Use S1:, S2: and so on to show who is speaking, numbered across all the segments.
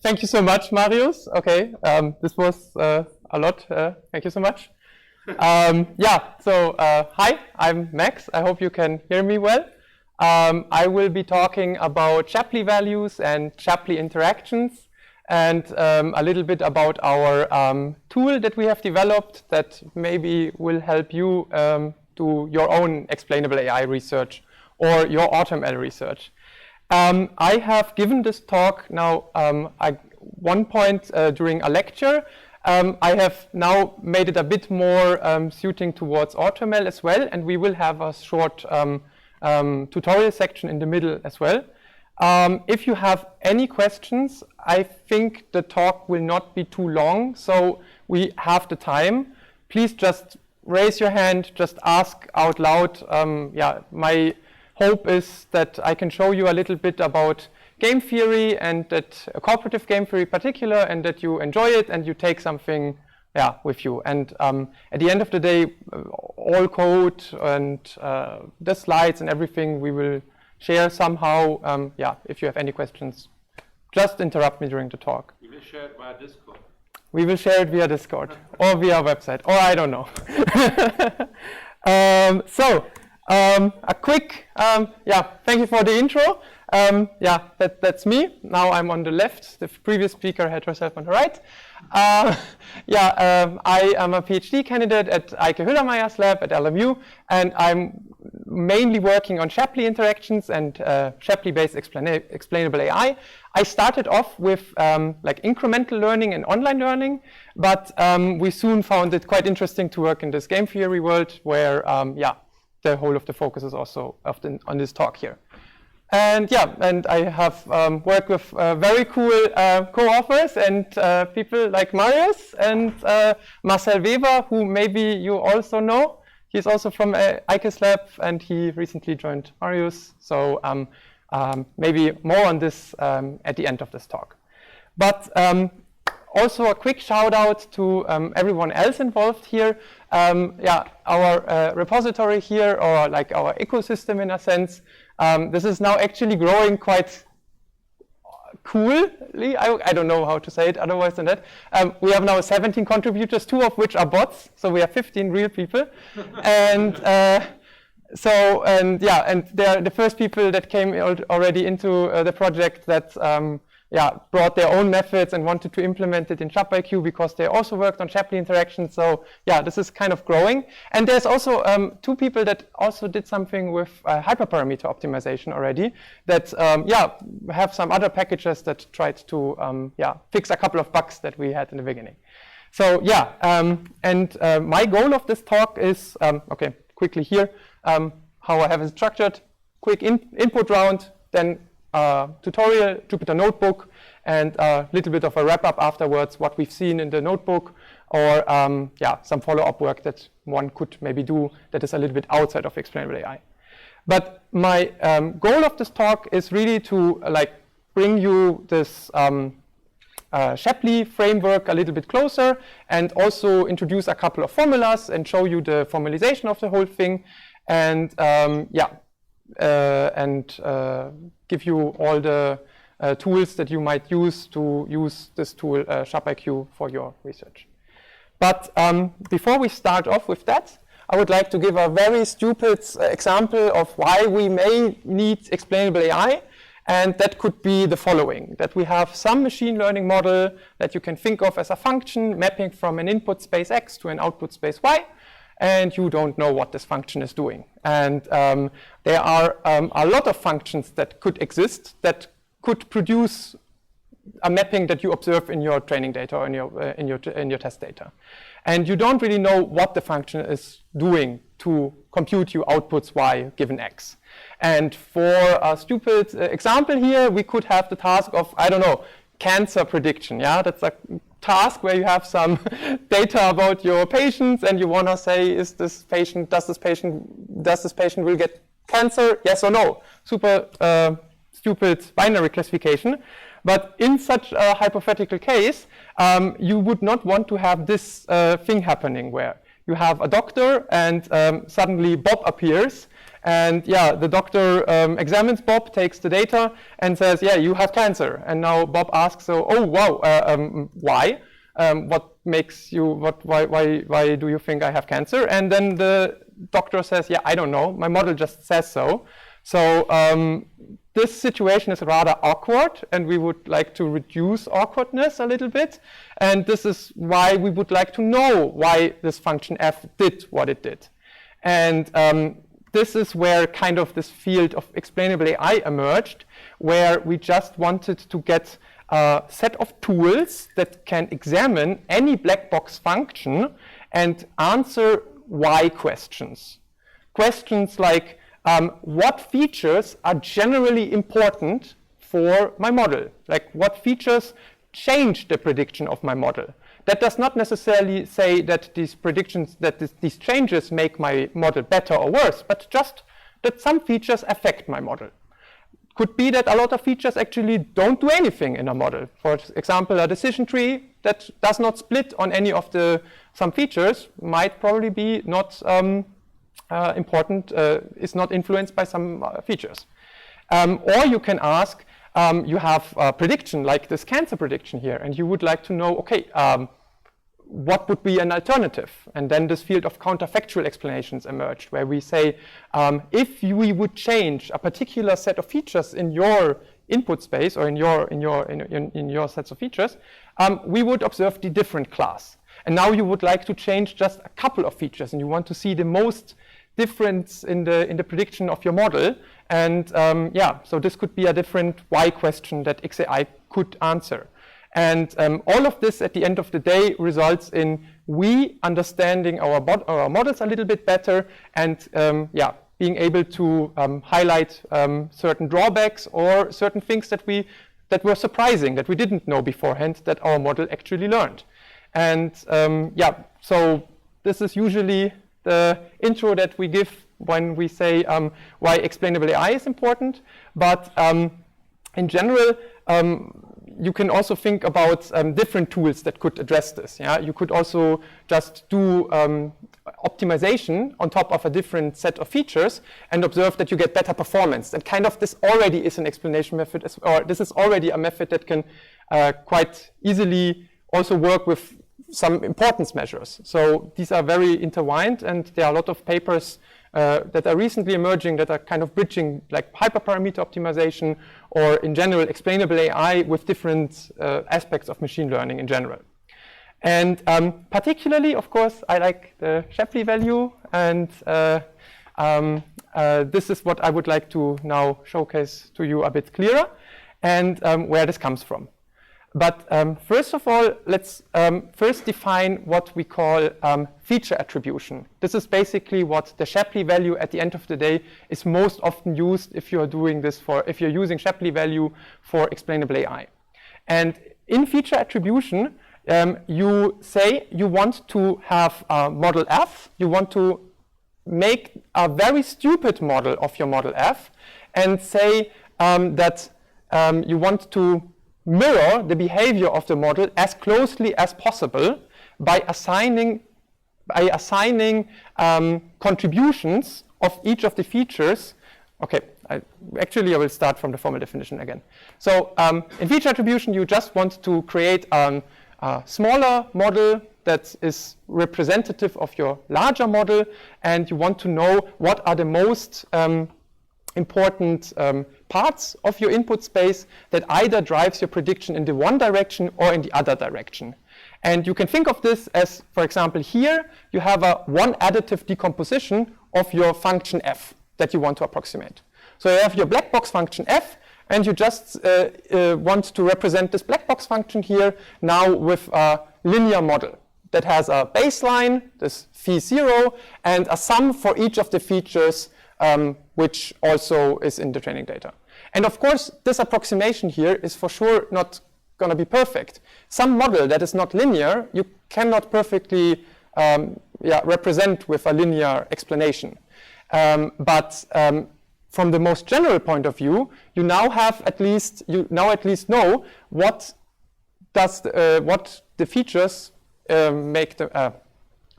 S1: Thank you so much, Marius. Okay, this was a lot. Thank you so much. Hi, I'm Max. I hope you can hear me well. I will be talking about Shapley values and Shapley interactions, and a little bit about our tool that we have developed that maybe will help you do your own explainable AI research or your AutoML research. I have given this talk now at one point during a lecture. I have now made it a bit more suiting towards AutoML as well, and we will have a short tutorial section in the middle as well. If you have any questions, I think the talk will not be too long, so we have the time. Please just raise your hand, just ask out loud. My hope is that I can show you a little bit about game theory and that cooperative game theory in particular, and that you enjoy it and you take something with you. And at the end of the day, all code and the slides and everything we will share somehow. If you have any questions, just interrupt me during the talk.
S2: We will share it via Discord.
S1: We will share it via Discord or via website, or I don't know. A quick, thank you for the intro. That's me. Now I'm on the left. The previous speaker had herself on the right. I am a PhD candidate at Eike Hüllermeyer's lab at LMU, and I'm mainly working on Shapley interactions and Shapley-based explainable AI. I started off with incremental learning and online learning, but we soon found it quite interesting to work in this game theory world where the whole of the focus is also often on this talk here. And I have worked with very cool co-authors and people like Marius and Marcel Weber, who maybe you also know. He's also from Eike's lab, and he recently joined Marius. So maybe more on this at the end of this talk. But also a quick shout out to everyone else involved here. Our repository here, or like our ecosystem in a sense, this is now actually growing quite coolly. I don't know how to say it otherwise than that. We have now 17 contributors, 2 of which are bots, so we have 15 real people. And they're the first people that came already into the project that brought their own methods and wanted to implement it in shapiq because they also worked on Shapley interactions. So this is kind of growing. And there's also 2 people that also did something with hyperparameter optimization already that have some other packages that tried to fix a couple of bugs that we had in the beginning. So my goal of this talk is, quickly here, how I have it structured: quick input round, then tutorial, Jupyter Notebook, and a little bit of a wrap-up afterwards, what we've seen in the notebook, or some follow-up work that one could maybe do that is a little bit outside of explainable AI. But my goal of this talk is really to bring you this Shapley framework a little bit closer, and also introduce a couple of formulas and show you the formalization of the whole thing, and give you all the tools that you might use to use this tool, shapiq, for your research. But before we start off with that, I would like to give a very stupid example of why we may need explainable AI, and that could be the following: that we have some machine learning model that you can think of as a function mapping from an input space X to an output space Y, and you don't know what this function is doing. And there are a lot of functions that could exist that could produce a mapping that you observe in your training data or in your test data. And you don't really know what the function is doing to compute you outputs Y given X. And for a stupid example here, we could have the task of, I don't know, cancer prediction. That's a task where you have some data about your patients, and you want to say, does this patient will get cancer? Yes or no? Super stupid binary classification. But in such a hypothetical case, you would not want to have this thing happening where you have a doctor and suddenly Bob appears And yeah, the doctor examines Bob, takes the data, and says, yeah, you have cancer. And now Bob asks, so, oh, wow, why? What makes you, why do you think I have cancer? And then the doctor says, yeah, I don't know. My model just says so. So this situation is rather awkward, and we would like to reduce awkwardness a little bit. And this is why we would like to know why this function f did what it did. And this is where kind of this field of explainable AI emerged, where we just wanted to get a set of tools that can examine any black box function and answer why questions. Questions like, what features are generally important for my model? Like, what features change the prediction of my model? That does not necessarily say that these predictions, that these changes make my model better or worse, but just that some features affect my model. Could be that a lot of features actually don't do anything in a model. For example, a decision tree that does not split on any of some features might probably be not important, is not influenced by some features. Or you can ask, you have a prediction like this cancer prediction here, and you would like to know, okay, what would be an alternative? And then this field of counterfactual explanations emerged, where we say, if we would change a particular set of features in your input space or in your sets of features, we would observe the different class. And now you would like to change just a couple of features, and you want to see the most difference in the prediction of your model. And yeah, so this could be a different why question that XAI could answer. And all of this, at the end of the day, results in we understanding our models a little bit better, and yeah, being able to highlight certain drawbacks or certain things that were surprising, that we didn't know beforehand, that our model actually learned. And yeah, so this is usually the intro that we give when we say why explainable AI is important. But in general, you can also think about different tools that could address this. Yeah? You could also just do optimization on top of a different set of features and observe that you get better performance. And kind of this already is an explanation method, or this is already a method that can quite easily also work with some importance measures. So these are very intertwined, and there are a lot of papers that are recently emerging that are kind of bridging like hyperparameter optimization or in general explainable AI with different aspects of machine learning in general. And particularly, of course, I like the Shapley value, and this is what I would like to now showcase to you a bit clearer, and where this comes from. But first of all, let's first define what we call feature attribution. This is basically what the Shapley value at the end of the day is most often used if you're doing this if you're using Shapley value for explainable AI. And in feature attribution, you say you want to have a model F, you want to make a very stupid model of your model F, and say that you want to mirror the behavior of the model as closely as possible by assigning contributions of each of the features. Okay, I will start from the formal definition again. So in feature attribution, you just want to create a smaller model that is representative of your larger model, and you want to know what are the most important parts of your input space that either drives your prediction in the one direction or in the other direction. And you can think of this as, for example, here you have a one additive decomposition of your function f that you want to approximate. So you have your black box function f, and you just want to represent this black box function here now with a linear model that has a baseline, this phi0, and a sum for each of the features which also is in the training data. And of course, this approximation here is for sure not going to be perfect. Some model that is not linear, you cannot perfectly represent with a linear explanation. But from the most general point of view, you now at least know what the features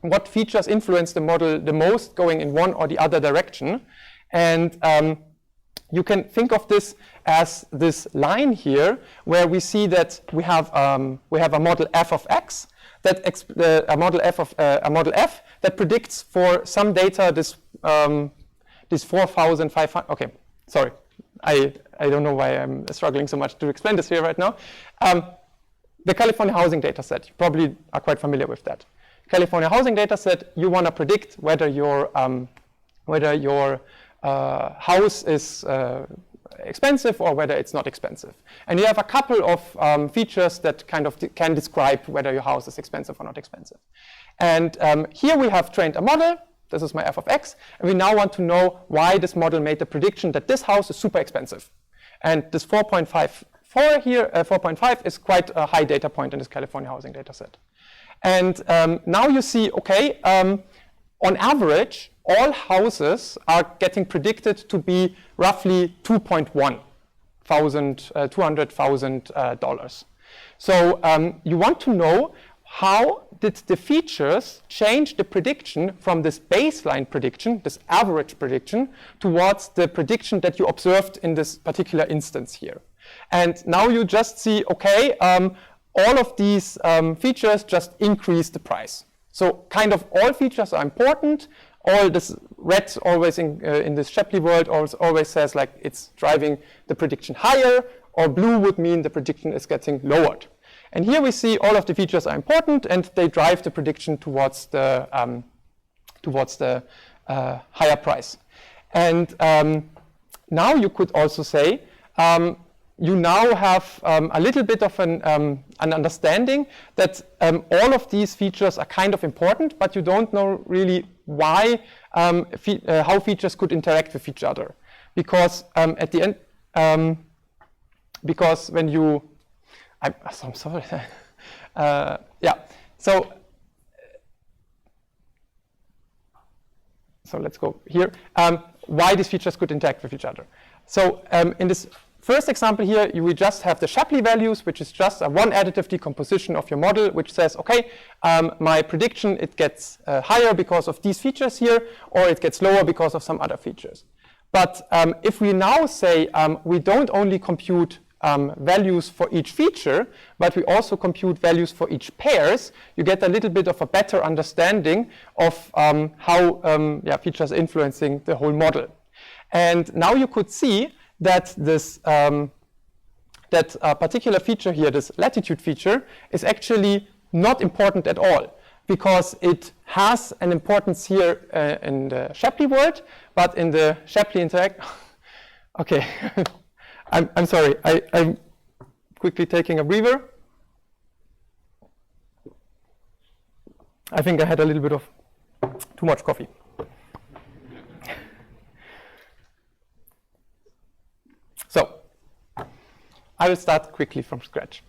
S1: what features influence the model the most going in one or the other direction. And you can think of this as this line here, where we see that we have a model f of x, that a model f that predicts for some data this 4,500. Okay, sorry, I don't know why I'm struggling so much to explain this here right now. The California housing data set, you probably are quite familiar with that. California housing data set, you want to predict whether your house is expensive or whether it's not expensive. And you have a couple of features that kind of can describe whether your house is expensive or not expensive. And here we have trained a model. This is my f of x. And we now want to know why this model made the prediction that this house is super expensive. And this 4.54 here, 4.5 is quite a high data point in this California housing data set. And now you see, okay, on average, all houses are getting predicted to be roughly $200,000. So you want to know how did the features change the prediction from this baseline prediction, this average prediction, towards the prediction that you observed in this particular instance here. And now you just see, okay, all of these features just increase the price. So kind of all features are important. All this red always in this Shapley world always says like it's driving the prediction higher, or blue would mean the prediction is getting lowered. And here we see all of the features are important and they drive the prediction towards the higher price. And now you could also say you now have a little bit of an understanding that all of these features are kind of important, but you don't know really why, how features could interact with each other. Because at the end, because when you, I'm sorry, yeah, so let's go here, why these features could interact with each other. So in this first example here, we just have the Shapley values, which is just a one additive decomposition of your model, which says, okay, my prediction, it gets higher because of these features here, or it gets lower because of some other features. But if we now say we don't only compute values for each feature, but we also compute values for each pairs, you get a little bit of a better understanding of how features are influencing the whole model. And now you could see that this particular feature here, this latitude feature, is actually not important at all, because it has an importance here in the Shapley world, but in the Shapley interact. Okay, I'm sorry. I'm quickly taking a breather. I think I had a little bit of too much coffee. So, I will start quickly from scratch.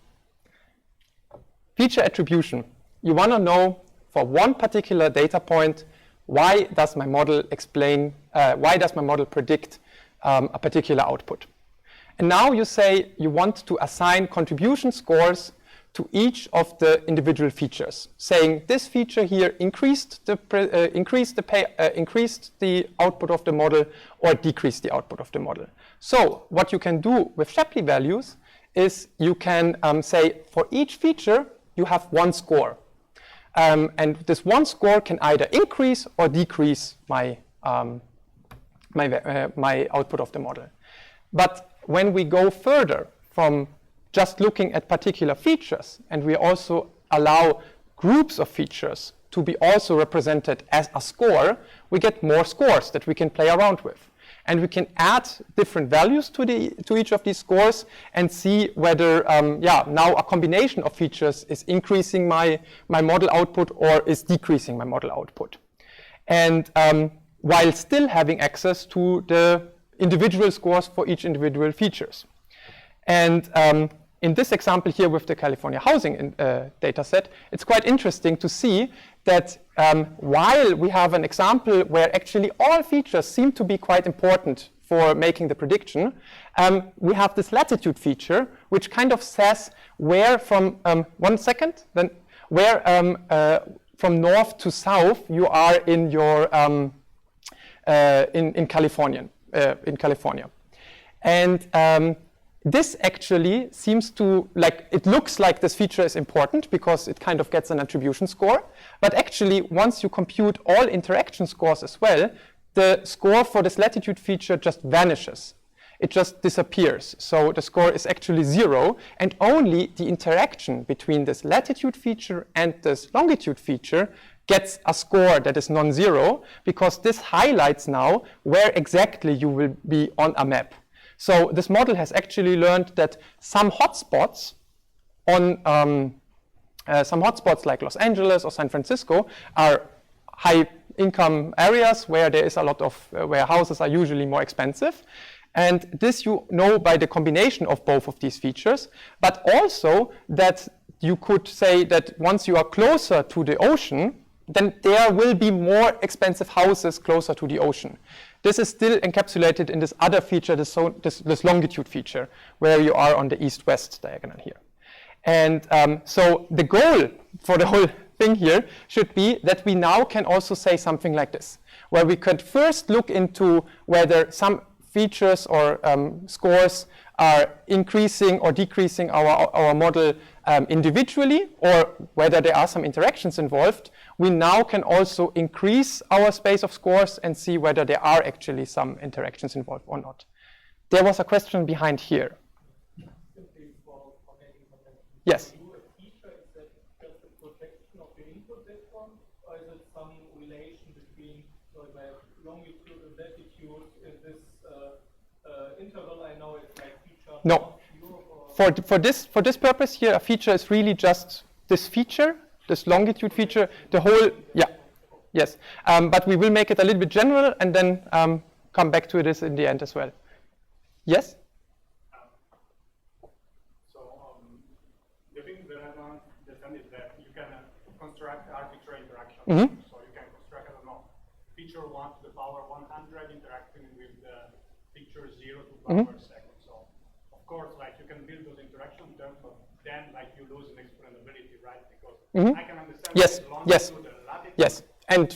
S1: Feature attribution. You want to know for one particular data point, why does my model predict a particular output? And now you say you want to assign contribution scores to each of the individual features, saying this feature here increased the output of the model or decreased the output of the model. So what you can do with Shapley values is you can say for each feature you have one score. And this one score can either increase or decrease my output of the model. But when we go further from just looking at particular features, and we also allow groups of features to be also represented as a score, we get more scores that we can play around with. And we can add different values to each of these scores and see whether now a combination of features is increasing my model output or is decreasing my model output. And while still having access to the individual scores for each individual features. And in this example here with the California housing data set, it's quite interesting to see that while we have an example where actually all features seem to be quite important for making the prediction, we have this latitude feature, which kind of says where from, from north to south you are in your in Californian. in California. And this actually seems to, it looks like this feature is important because it kind of gets an attribution score. But actually, once you compute all interaction scores as well, the score for this latitude feature just vanishes. It just disappears. So the score is actually 0, and only the interaction between this latitude feature and this longitude feature gets a score that is non-zero, because this highlights now where exactly you will be on a map. So this model has actually learned that some hotspots on some hotspots like Los Angeles or San Francisco are high-income areas where there is a lot of where houses are usually more expensive. And this you know by the combination of both of these features, but also that you could say that once you are closer to the ocean, then there will be more expensive houses closer to the ocean. This is still encapsulated in this other feature, this longitude feature, where you are on the east-west diagonal here. And so the goal for the whole thing here should be that we now can also say something like this, where we could first look into whether some features or scores are increasing or decreasing our model individually, or whether there are some interactions involved. We now can also increase our space of scores and see whether there are actually some interactions involved or not. There was a question behind here. Yes. No. For this purpose here, a feature is really just this feature, this longitude feature, the whole, yes. But we will make it a little bit general and then come back to this in the end as well. Yes?
S2: The thing that I want to understand is that you can construct arbitrary interactions.
S1: Mm-hmm.
S2: So you can construct, I don't know, feature 1 to the power 100 interacting with the feature 0 to the power second. So of course, like you can build those interaction terms, but then like you lose in explainability, right? Because I can understand
S1: yes, yes,
S2: the latitude.
S1: yes.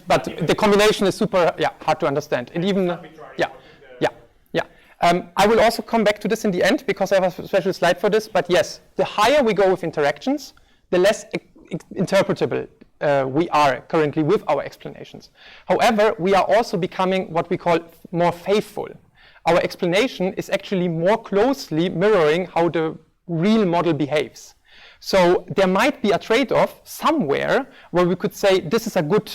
S1: But the combination is super hard to understand. And even I will also come back to this in the end because I have a special slide for this. But yes, the higher we go with interactions, the less interpretable we are currently with our explanations. However, we are also becoming what we call more faithful. Our explanation is actually more closely mirroring how the real model behaves. So there might be a trade-off somewhere where we could say this is a good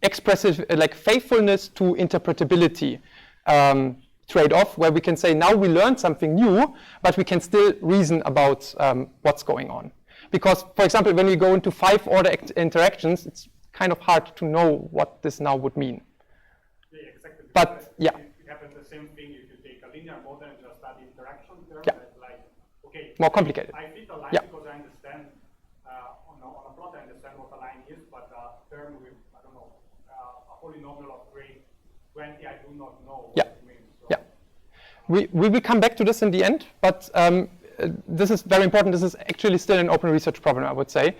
S1: expressive, like faithfulness to interpretability trade-off, where we can say now we learned something new, but we can still reason about what's going on. Because, for example, when we go into 5-order interactions, it's kind of hard to know what this now would mean.
S2: Yeah, exactly.
S1: But
S2: it happens the same thing if you take a linear model and just add interaction terms. Like, okay,
S1: more complicated.
S2: I fit a line because I understand on a plot I understand what a line is, but a term with I don't know a polynomial of grade 20 I do not know what it means. So.
S1: We will come back to this in the end, but this is very important. This is actually still an open research problem, I would say,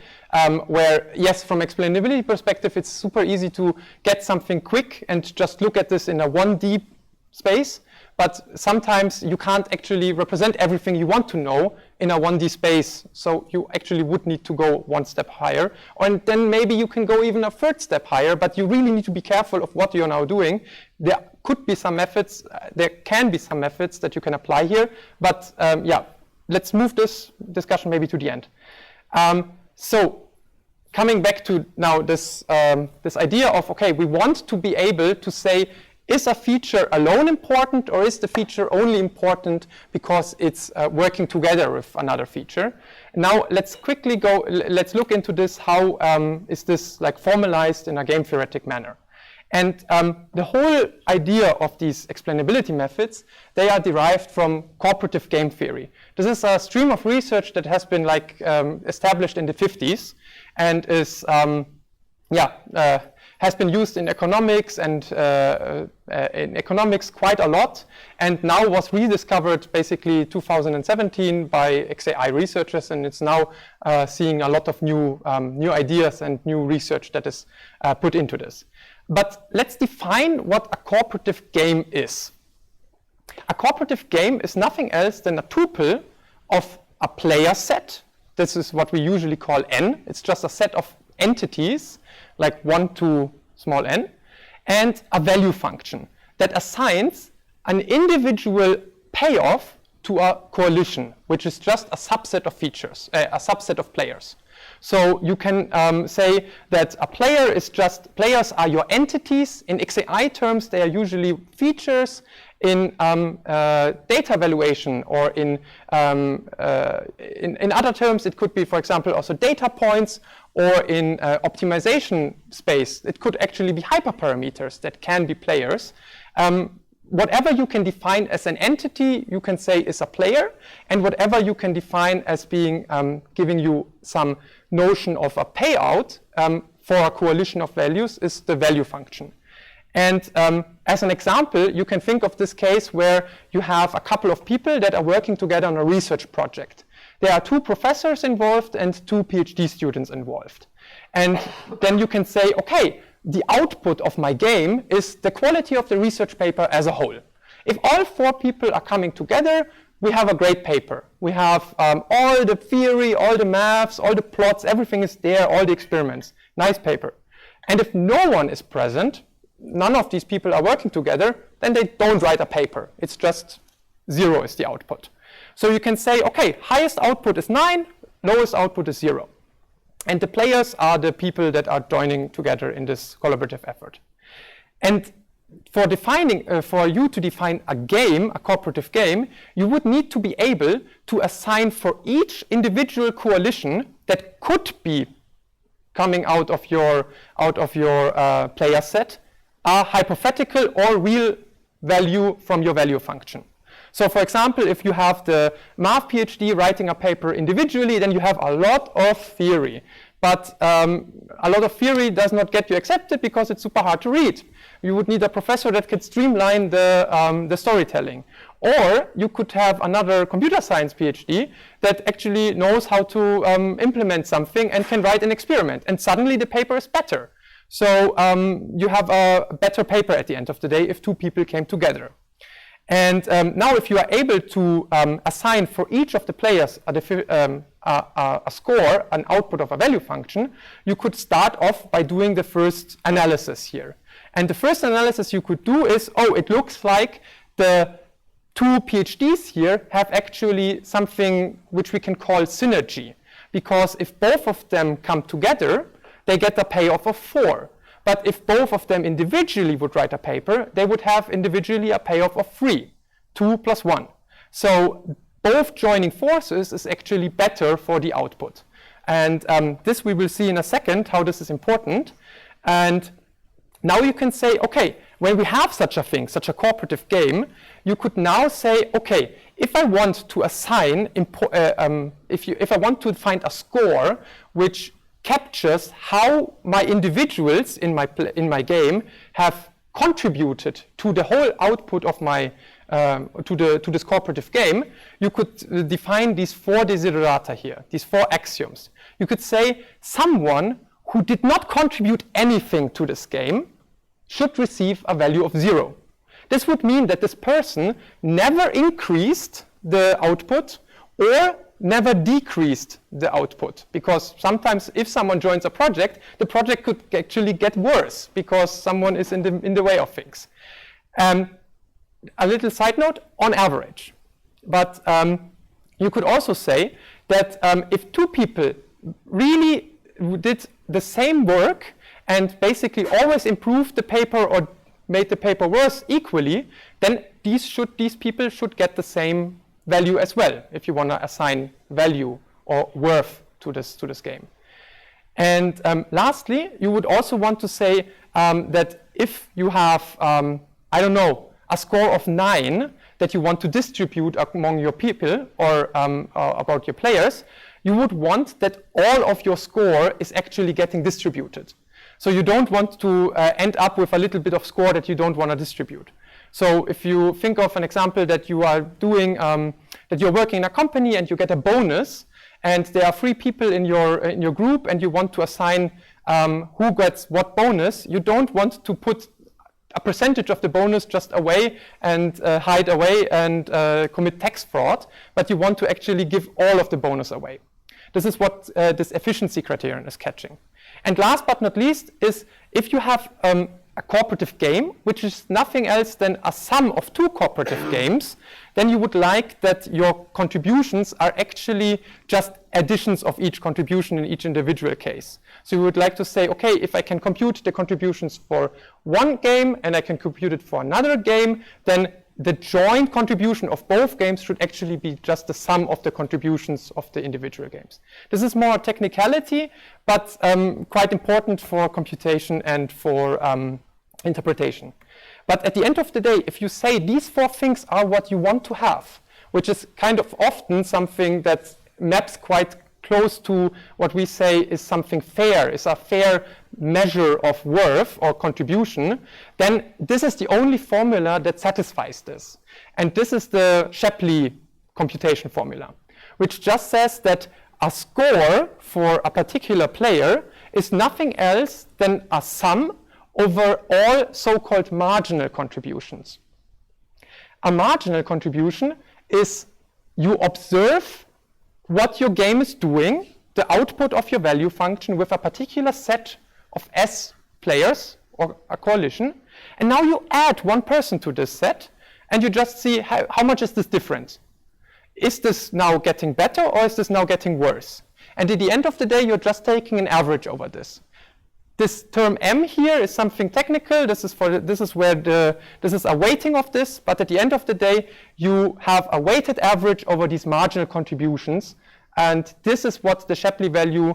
S1: where, yes, from explainability perspective, it's super easy to get something quick and just look at this in a 1D space, but sometimes you can't actually represent everything you want to know in a 1D space, so you actually would need to go one step higher, and then maybe you can go even a third step higher, but you really need to be careful of what you're now doing. There could be some methods, there can be some methods that you can apply here, but let's move this discussion maybe to the end. So coming back to now this, this idea of, okay, we want to be able to say, is a feature alone important, or is the feature only important because it's working together with another feature? Now let's quickly go, let's look into this, how is this like formalized in a game theoretic manner? And the whole idea of these explainability methods, they are derived from cooperative game theory. This is a stream of research that has been like established in the 50s and is, has been used in economics and in economics quite a lot, and now was rediscovered basically 2017 by XAI researchers, and it's now seeing a lot of new ideas and new research that is put into this. But let's define what a cooperative game is. A cooperative game is nothing else than a tuple of a player set. This is what we usually call n. It's just a set of entities, like 1 to small n, and a value function that assigns an individual payoff to a coalition, which is just a subset of features, a subset of players. So you can say that a player is just, players are your entities. In XAI terms, they are usually features. In data valuation, or in other terms, it could be, for example, also data points, or in optimization space, it could actually be hyperparameters that can be players. Whatever you can define as an entity, you can say is a player, and whatever you can define as being giving you some notion of a payout for a coalition of values is the value function. And as an example, you can think of this case where you have a couple of people that are working together on a research project. There are 2 professors involved and 2 PhD students involved. And then you can say, okay, the output of my game is the quality of the research paper as a whole. If all 4 people are coming together, we have a great paper. We have all the theory, all the maths, all the plots, everything is there, all the experiments. Nice paper. And if no one is present, none of these people are working together, then they don't write a paper. It's just 0 is the output. So you can say, okay, highest output is 9, lowest output is 0. And the players are the people that are joining together in this collaborative effort. And for you to define a game, a cooperative game, you would need to be able to assign for each individual coalition that could be coming out of your player set a hypothetical or real value from your value function. So for example, if you have the math PhD writing a paper individually, then you have a lot of theory. But a lot of theory does not get you accepted because it's super hard to read. You would need a professor that could streamline the storytelling. Or you could have another computer science PhD that actually knows how to implement something and can write an experiment. And suddenly the paper is better. So you have a better paper at the end of the day if 2 people came together. And now if you are able to assign for each of the players a score, an output of a value function, you could start off by doing the first analysis here. And the first analysis you could do is, oh, it looks like the 2 PhDs here have actually something which we can call synergy. Because if both of them come together, they get a payoff of 4. But if both of them individually would write a paper, they would have individually a payoff of 3, 2 plus 1. So both joining forces is actually better for the output. And this we will see in a second, how this is important. And now you can say, okay, when we have such a thing, such a cooperative game, you could now say, okay, if I want to assign, if I want to find a score which captures how my individuals in my game have contributed to the whole output of my to this cooperative game, you could define these 4 desiderata here, these 4 axioms. You could say someone who did not contribute anything to this game should receive a value of 0. This would mean that this person never increased the output or never decreased the output, because sometimes if someone joins a project, the project could actually get worse because someone is in the way of things. A little side note, on average. But you could also say that if 2 people really did the same work and basically always improved the paper or made the paper worse equally, then these people should get the same value as well, if you want to assign value or worth to this game. And lastly, you would also want to say that if you have, I don't know, a score of 9 that you want to distribute among your people or about your players, you would want that all of your score is actually getting distributed. So you don't want to end up with a little bit of score that you don't want to distribute. So if you think of an example that you are doing, that you're working in a company and you get a bonus, and there are 3 people in your group, and you want to assign who gets what bonus, you don't want to put a percentage of the bonus just away and hide away and commit tax fraud, but you want to actually give all of the bonus away. This is what this efficiency criterion is catching. And last but not least is if you have a cooperative game, which is nothing else than a sum of two cooperative games, then you would like that your contributions are actually just additions of each contribution in each individual case. So you would like to say, okay, if I can compute the contributions for one game and I can compute it for another game, then the joint contribution of both games should actually be just the sum of the contributions of the individual games. This is more a technicality, but quite important for computation and for interpretation. But at the end of the day, if you say these four things are what you want to have, which is kind of often something that maps quite close to what we say is something fair, is a fair measure of worth or contribution, then this is the only formula that satisfies this. And this is the Shapley computation formula, which just says that a score for a particular player is nothing else than a sum over all so-called marginal contributions. A marginal contribution is you observe what your game is doing, the output of your value function with a particular set of S players or a coalition, and now you add one person to this set and you just see how much is this difference. Is this now getting better or is this now getting worse? And at the end of the day, you're just taking an average over this. This term M here is something technical. This is a weighting of this, but at the end of the day, you have a weighted average over these marginal contributions, and this is what the Shapley value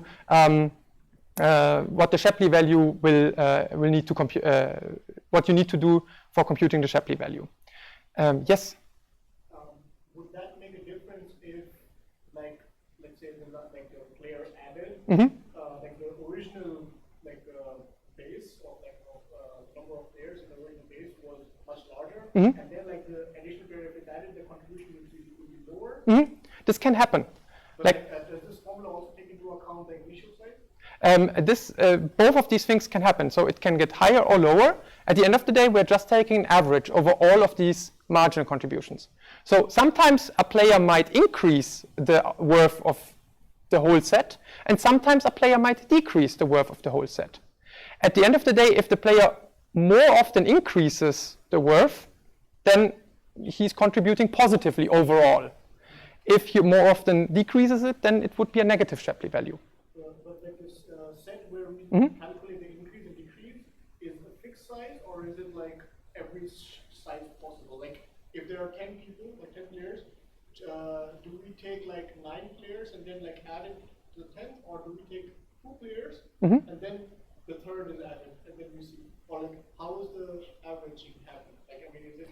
S1: will need to compute. What you need to do for computing the Shapley value. Yes.
S2: Would that make a difference if, like, let's say, like the player added, like the original base of number of players in the original base was much larger, and then like the additional player, if it added, the contribution would be lower?
S1: This can happen.
S2: But does this formula also take into account the initial size?
S1: Both of these things can happen. So it can get higher or lower. At the end of the day, we're just taking an average over all of these marginal contributions. So sometimes a player might increase the worth of the whole set, and sometimes a player might decrease the worth of the whole set. At the end of the day, if the player more often increases the worth, then he's contributing positively overall. If he more often decreases it, then it would be a negative Shapley value.
S2: But like this set where we calculate the increase and decrease, is a fixed size, or is it like every size possible? Like if there are 10 people, like 10 players, do we take like 9 players and then like add it to the 10th, or do we take 2 players and then the third is added, and then we see, or like how is the averaging happen? Like, I mean, is it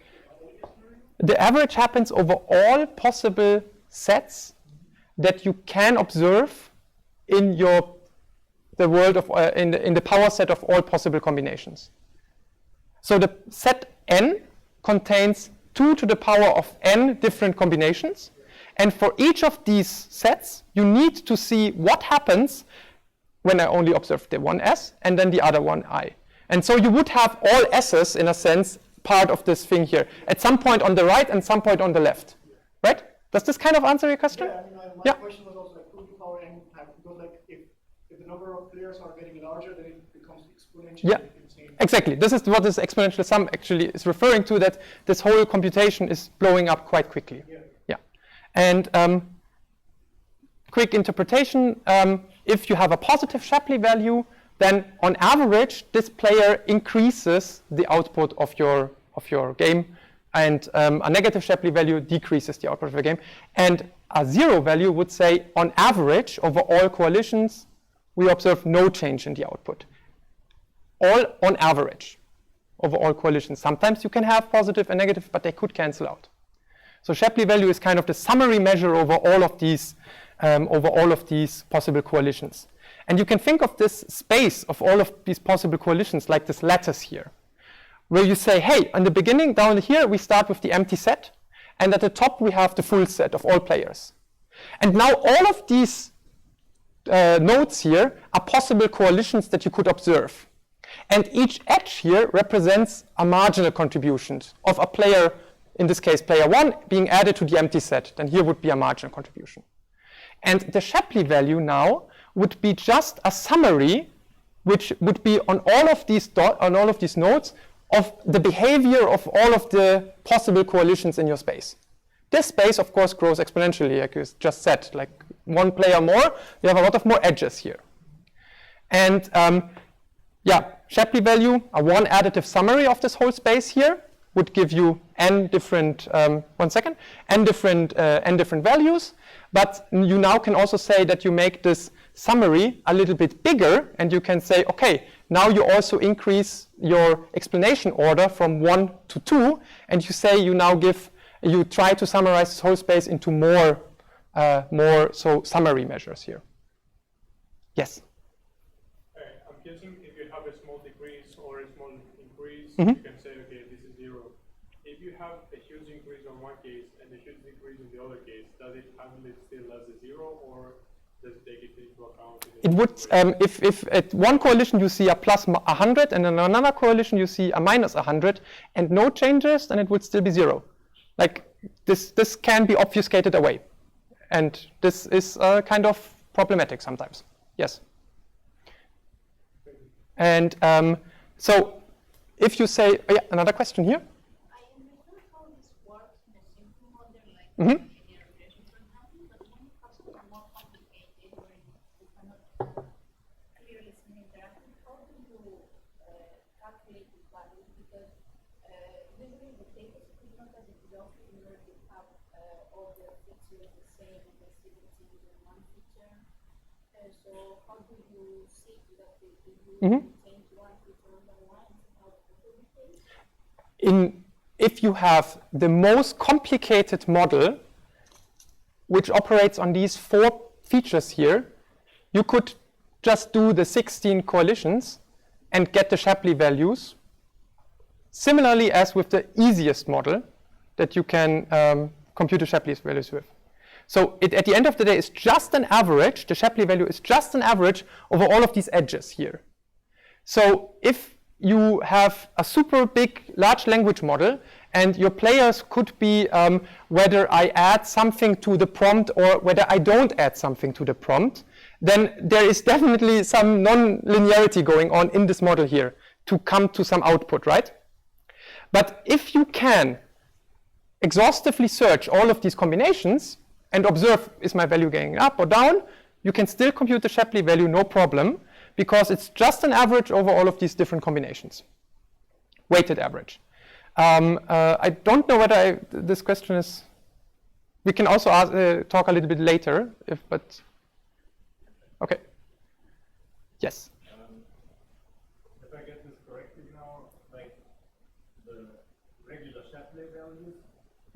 S1: the average happens over all possible sets that you can observe in the world of in the power set of all possible combinations. So the set n contains 2 to the power of n different combinations, and for each of these sets, you need to see what happens when I only observe the one S and then the other one I. And so you would have all S's, in a sense, part of this thing here, at some point on the right and some point on the left, right? Does this kind of answer your question?
S2: Yeah, I mean, my question was also like 2 to the power n type, because like if the number of players are getting larger, then it becomes exponentially insane.
S1: Exactly. This is what this exponential sum actually is referring to, that this whole computation is blowing up quite quickly. Yeah. And quick interpretation, if you have a positive Shapley value, then on average, this player increases the output of your game, and a negative Shapley value decreases the output of the game. And a 0 value would say, on average, over all coalitions, we observe no change in the output. All on average, over all coalitions. Sometimes you can have positive and negative, but they could cancel out. So Shapley value is kind of the summary measure over all of these possible coalitions. And you can think of this space of all of these possible coalitions like this lattice here, where you say, hey, in the beginning, down here, we start with the empty set, and at the top, we have the full set of all players. And now all of these nodes here are possible coalitions that you could observe. And each edge here represents a marginal contribution of a player, in this case player 1, being added to the empty set. Then here would be a marginal contribution. And the Shapley value now would be just a summary, which would be on all of these nodes of the behavior of all of the possible coalitions in your space. This space, of course, grows exponentially, like you just said. Like one player more, you have a lot of more edges here. And yeah, Shapley value, a one additive summary of this whole space here, would give you n different n different values. But you now can also say that you make this summary a little bit bigger, and you can say, okay, now you also increase your explanation order from 1 to 2, and you say you try to summarize this whole space into more summary measures here. Yes?
S3: I'm guessing if you have a small decrease or a small increase,
S1: Mm-hmm.
S3: you can say, okay, this is 0. If you have a huge increase on one case and a huge decrease in the other case, does it handle it still as a 0, or does it take it into account?
S1: It would, if at one coalition you see a plus 100 and in another coalition you see a minus 100 and no changes, then it would still be 0. Like this can be obfuscated away. And this is kind of problematic sometimes. Yes? And so if you say, oh yeah, another question here.
S4: I understand how this works in a simple model like
S1: Mm-hmm.
S4: linear regression, for example, but when it comes to more complicated where you cannot clearly see an interaction, how do you calculate this value? Because usually the data is not as exhaustive where you have all the features the same and the sequencing in one feature. So how do you see that if you change one feature on the one, how to do it?
S1: If you have the most complicated model, which operates on these 4 features here, you could just do the 16 coalitions and get the Shapley values, similarly as with the easiest model that you can compute the Shapley values with. So at the end of the day, it's just an average. The Shapley value is just an average over all of these edges here. So if you have a super big large language model and your players could be whether I add something to the prompt or whether I don't add something to the prompt, then there is definitely some non-linearity going on in this model here to come to some output, right? But if you can exhaustively search all of these combinations and observe, is my value going up or down, you can still compute the Shapley value, no problem, because it's just an average over all of these different combinations, weighted average. I don't know whether this question is, we can also talk a little bit later, but, okay. Yes?
S5: If I get this correctly now, like the regular Shapley values,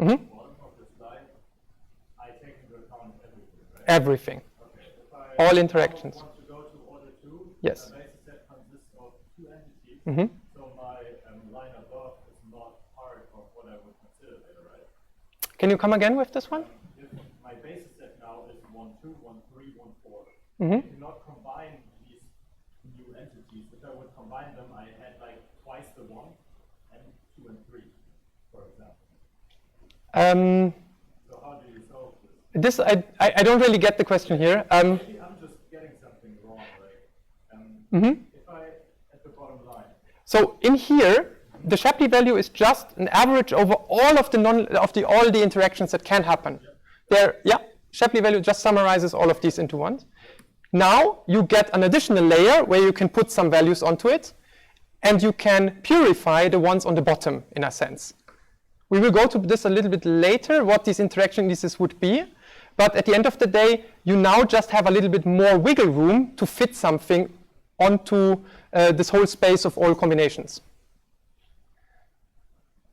S5: at the bottom of the slide, I take into account everything, right?
S1: Everything.
S5: Okay. If I
S1: All interactions.
S5: want to go to order 2,
S1: Yes.
S5: the basis set consists of 2 entities,
S1: Mm-hmm.
S5: so my line above is not part of what I would consider there, right?
S1: Can you come again with this one?
S5: If my basis set now is 1, 2, 1, 3, 1, 4,
S1: Mm-hmm.
S5: I cannot combine these new entities. If I would combine them, I had like twice the 1 and 2 and 3, for example. So how do you solve this?
S1: I don't really get the question here.
S5: Maybe I'm just getting something wrong, right? If I, at the bottom line.
S1: So in here, the Shapley value is just an average over all of all the interactions that can happen. Shapley value just summarizes all of these into one. Now you get an additional layer where you can put some values onto it, and you can purify the ones on the bottom in a sense. We will go to this a little bit later, what these interaction indices would be. But at the end of the day, you now just have a little bit more wiggle room to fit something onto this whole space of all combinations.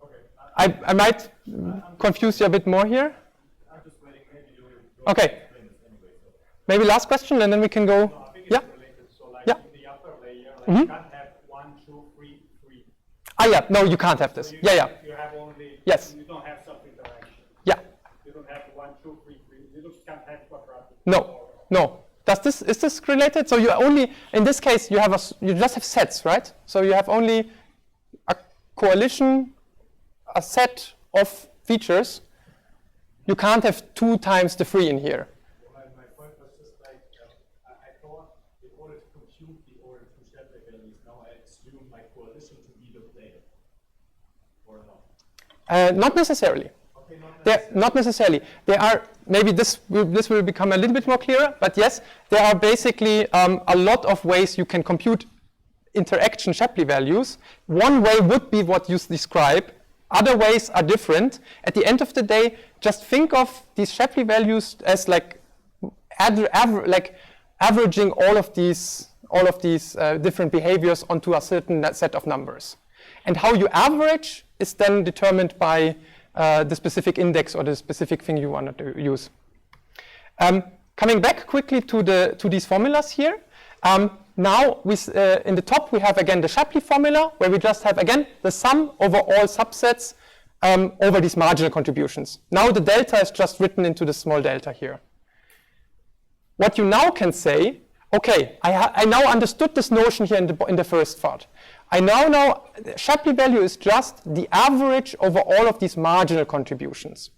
S5: Okay.
S1: I might confuse you a bit more here.
S5: I'm just waiting. Maybe you will
S1: Okay.
S5: explain this anyway. So.
S1: Maybe last question, and then we can go.
S2: No, I think
S1: Yeah.
S2: it's related. So like
S1: Yeah.
S2: in the upper layer, like
S1: Mhm.
S2: you can't have 1, 2, 3, 3.
S1: Yeah. No, you can't have this.
S2: So you You have only.
S1: Yes.
S2: You don't have sub interaction.
S1: Yeah.
S2: You don't have 1, 2, 3, 3. You just can't have quadratic.
S1: No. Is this related? So you only, in this case, you just have sets, right? So you have only a coalition, a set of features. You can't have 2 times the free in here.
S5: My point was just like, I thought in order to compute the order 2 Shapley values, now I assume my coalition to be the player, or not?
S1: Not necessarily.
S5: Okay, not necessarily.
S1: There are, maybe this will become a little bit more clearer, but yes, there are basically a lot of ways you can compute interaction Shapley values. One way would be what you describe. Other ways are different. At the end of the day, just think of these Shapley values as like averaging all of these different behaviors onto a certain set of numbers. And how you average is then determined by the specific index or the specific thing you want to use. Coming back quickly to these formulas here. Now, in the top, we have again the Shapley formula, where we just have again the sum over all subsets over these marginal contributions. Now the delta is just written into the small delta here. What you now can say, okay, I now understood this notion here in the first part. I now know Shapley value is just the average over all of these marginal contributions.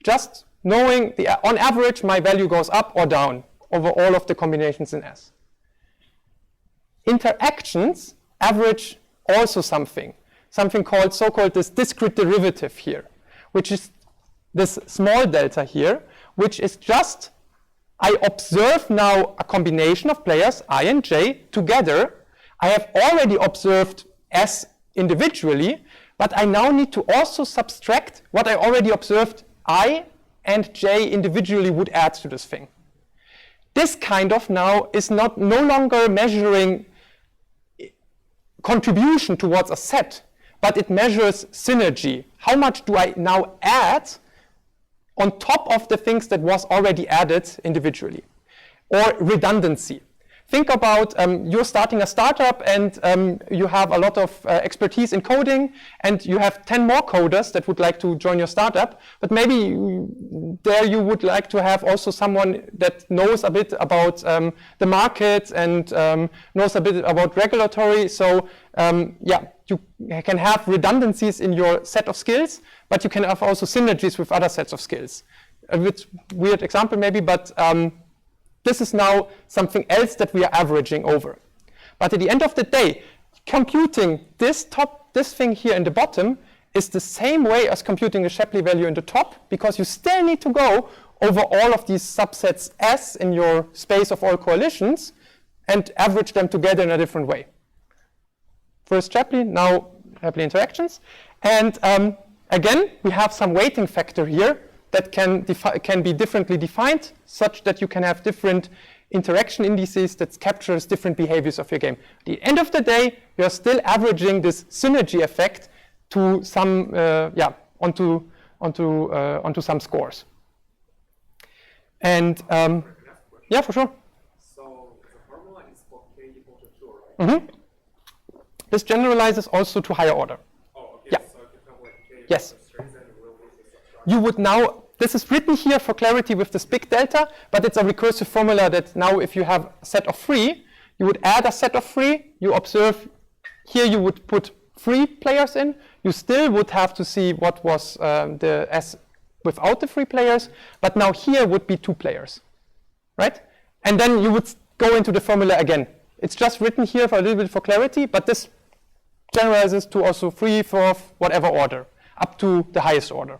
S1: Just knowing on average my value goes up or down over all of the combinations in S. Interactions average also something called so-called this discrete derivative here, which is this small delta here, which is just I observe now a combination of players I and J together. I have already observed S individually, but I now need to also subtract what I already observed I and J individually would add to this thing. This kind of now is no longer measuring contribution towards a set, but it measures synergy. How much do I now add on top of the things that was already added individually? Or redundancy. Think about you're starting a startup and you have a lot of expertise in coding and you have 10 more coders that would like to join your startup, but maybe there you would like to have also someone that knows a bit about the market and knows a bit about regulatory. So yeah, you can have redundancies in your set of skills, but you can have also synergies with other sets of skills. A bit weird example maybe, but this is now something else that we are averaging over. But at the end of the day, computing this thing here in the bottom is the same way as computing the Shapley value in the top, because you still need to go over all of these subsets S in your space of all coalitions and average them together in a different way. First Shapley, now Shapley interactions. And again, we have some weighting factor here that can be differently defined, such that you can have different interaction indices that captures different behaviors of your game. At the end of the day, you're still averaging this synergy effect to some, onto some scores. And yeah, for sure.
S3: So the formula is for k equal to 2, right?
S1: Mm-hmm. This generalizes also to higher order.
S3: Oh, okay.
S1: Yeah.
S3: So if you have like k
S1: Yes.
S3: strings, then we'll use the subtract.
S1: You would now, this is written here for clarity with this big delta, but it's a recursive formula that now if you have a set of 3, you would add a set of 3, you observe, here you would put 3 players in, you still would have to see what was the S without the 3 players, but now here would be 2 players, right? And then you would go into the formula again. It's just written here for a little bit for clarity, but this generalizes to also 3, 4, whatever order, up to the highest order.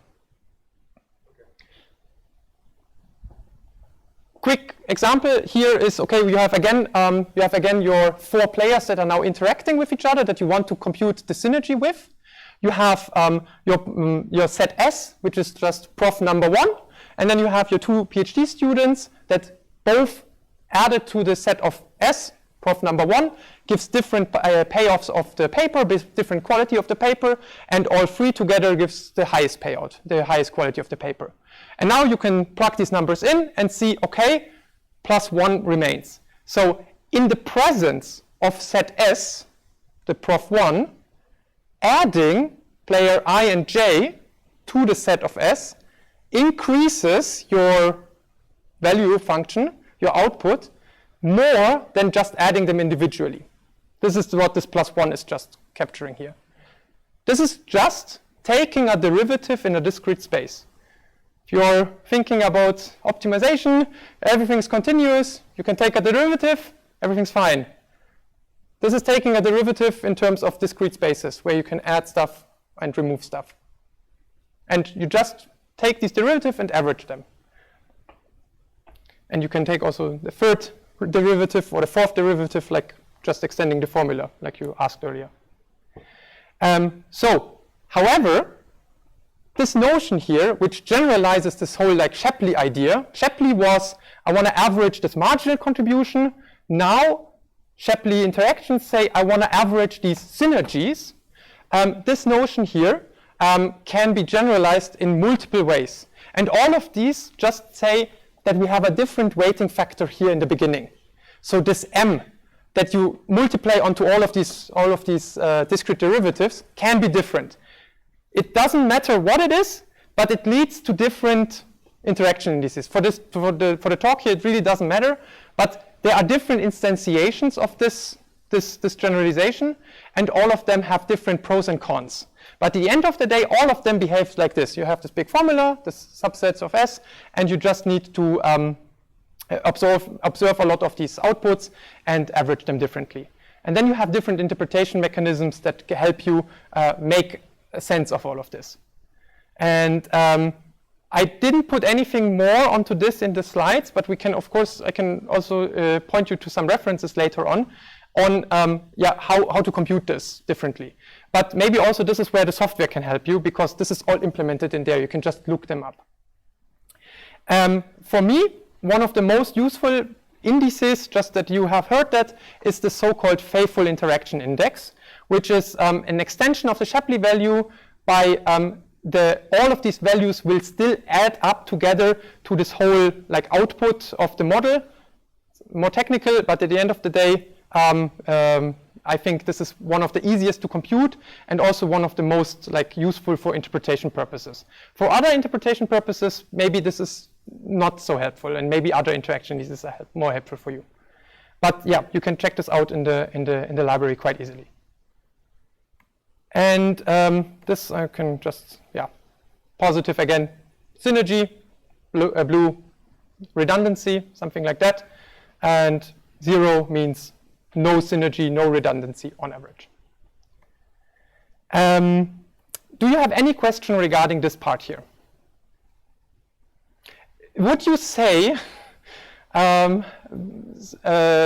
S1: Quick example here is, okay, you have again your 4 players that are now interacting with each other that you want to compute the synergy with. You have your set S, which is just prof number 1, and then you have your 2 PhD students that both added to the set of S, prof number 1, gives different payoffs of the paper, different quality of the paper, and all 3 together gives the highest payout, the highest quality of the paper. And now you can plug these numbers in and see, okay, plus 1 remains. So in the presence of set S, the prof 1, adding player I and J to the set of S increases your value function, your output, more than just adding them individually. This is what this +1 is just capturing here. This is just taking a derivative in a discrete space. If you're thinking about optimization, everything's continuous, you can take a derivative, everything's fine. This is taking a derivative in terms of discrete spaces where you can add stuff and remove stuff. And you just take these derivatives and average them. And you can take also the third derivative or the fourth derivative, like just extending the formula, like you asked earlier. However, this notion here, which generalizes this whole like Shapley idea, Shapley was, I want to average this marginal contribution. Now, Shapley interactions say, I want to average these synergies. This notion here can be generalized in multiple ways. And all of these just say that we have a different weighting factor here in the beginning. So this m that you multiply onto all of these discrete derivatives can be different. It doesn't matter what it is, but it leads to different interaction indices. For the talk here, it really doesn't matter, but there are different instantiations of this generalization, and all of them have different pros and cons. But at the end of the day, all of them behave like this. You have this big formula, this subsets of S, and you just need to observe a lot of these outputs and average them differently. And then you have different interpretation mechanisms that can help you make a sense of all of this. And I didn't put anything more onto this in the slides, but we can, of course, I can also point you to some references later on how to compute this differently. But maybe also this is where the software can help you, because this is all implemented in there. You can just look them up. For me, one of the most useful indices, just that you have heard that, is the so-called faithful interaction index, which is an extension of the Shapley value by all of these values will still add up together to this whole like output of the model. More technical, but at the end of the day, I think this is one of the easiest to compute and also one of the most like useful for interpretation purposes. For other interpretation purposes, maybe this is not so helpful, and maybe other interaction indices are more helpful for you. But yeah, you can check this out in the library quite easily. And this I can just, positive again, synergy, blue, redundancy, something like that. And 0 means no synergy, no redundancy on average. Do you have any question regarding this part here? Would you say,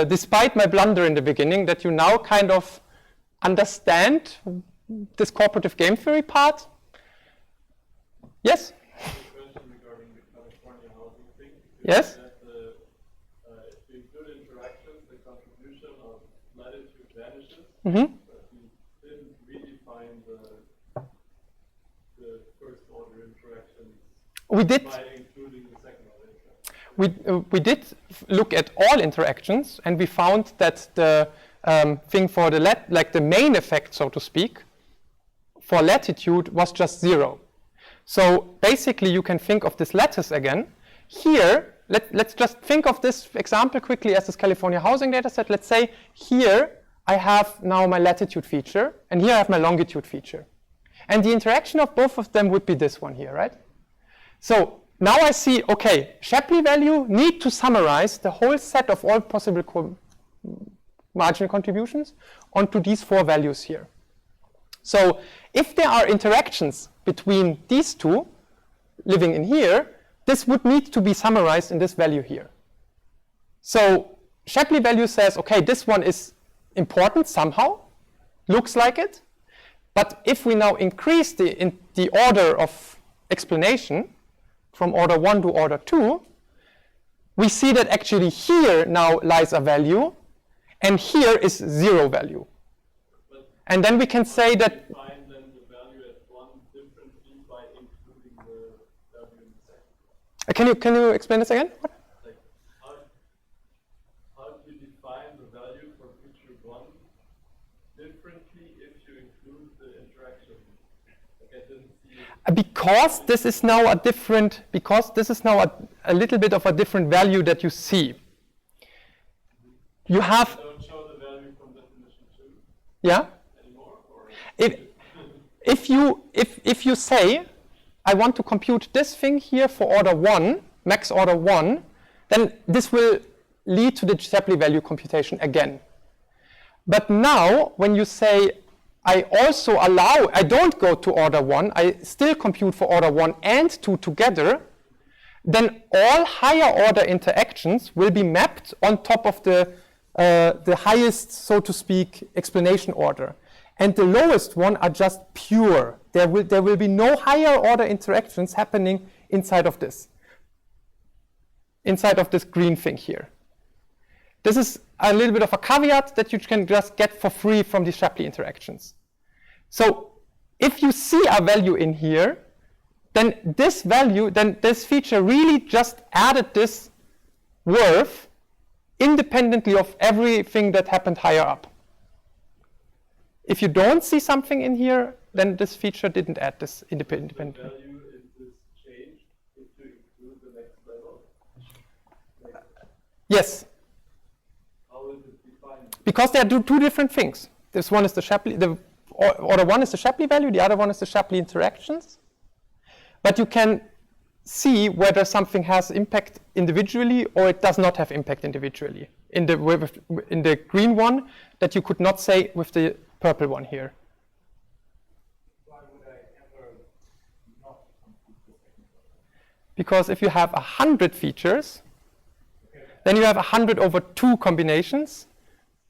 S1: despite my blunder in the beginning, that you now kind of understand this cooperative game theory part? Yes?
S3: Question regarding the California housing thing.
S1: Yes?
S3: That if we include interactions, the contribution of latitude vanishes.
S1: Mm-hmm.
S3: But we didn't really find the first order interactions
S1: We did.
S3: by including the second order interactions.
S1: We did look at all interactions, and we found that the thing for the main effect, so to speak, for latitude was just 0. So basically, you can think of this lattice again. Here, let's just think of this example quickly as this California housing data set. Let's say here I have now my latitude feature, and here I have my longitude feature. And the interaction of both of them would be this one here, right? So now I see, okay, Shapley value need to summarize the whole set of all possible marginal contributions onto these 4 values here. So if there are interactions between these two living in here, this would need to be summarized in this value here. So Shapley value says, okay, this one is important somehow, looks like it, but if we now increase the order of explanation from order 1 to order 2, we see that actually here now lies a value, and here is 0 value. And then we can say that.
S3: Find then the value at 1 differently by including the value in the second.
S1: Can you explain this again? What?
S3: Like how do you define the value for feature 1 differently if you include the interaction? Like I didn't see.
S1: Because this is now a different. Because this is now a little bit of a different value that you see. you have,
S3: Don't show the value from definition 2
S1: yeah?
S3: anymore? Or
S1: If you say, I want to compute this thing here for order 1, max order 1, then this will lead to the Shapley value computation again. But now, when you say, I don't go to order 1, I still compute for order 1 and 2 together, then all higher order interactions will be mapped on top of the highest, so to speak, explanation order. And the lowest one are just pure. There will be no higher order interactions happening inside of this green thing here. This is a little bit of a caveat that you can just get for free from the Shapley interactions. So if you see a value in here, then this feature really just added this worth independently of everything that happened higher up. If you don't see something in here, then this feature didn't add this independently.
S3: The value is this changed if you include the next level?
S1: Yes.
S3: How is it defined?
S1: Because they are two different things. This one is the Shapley, order 1 is the Shapley value, the other one is the Shapley interactions. But you can see whether something has impact individually or it does not have impact individually. In the green one, that you could not say with the purple one here.
S5: Why would I ever not compute the second one?
S1: Because if you have 100 features, then you have 100 over 2 combinations,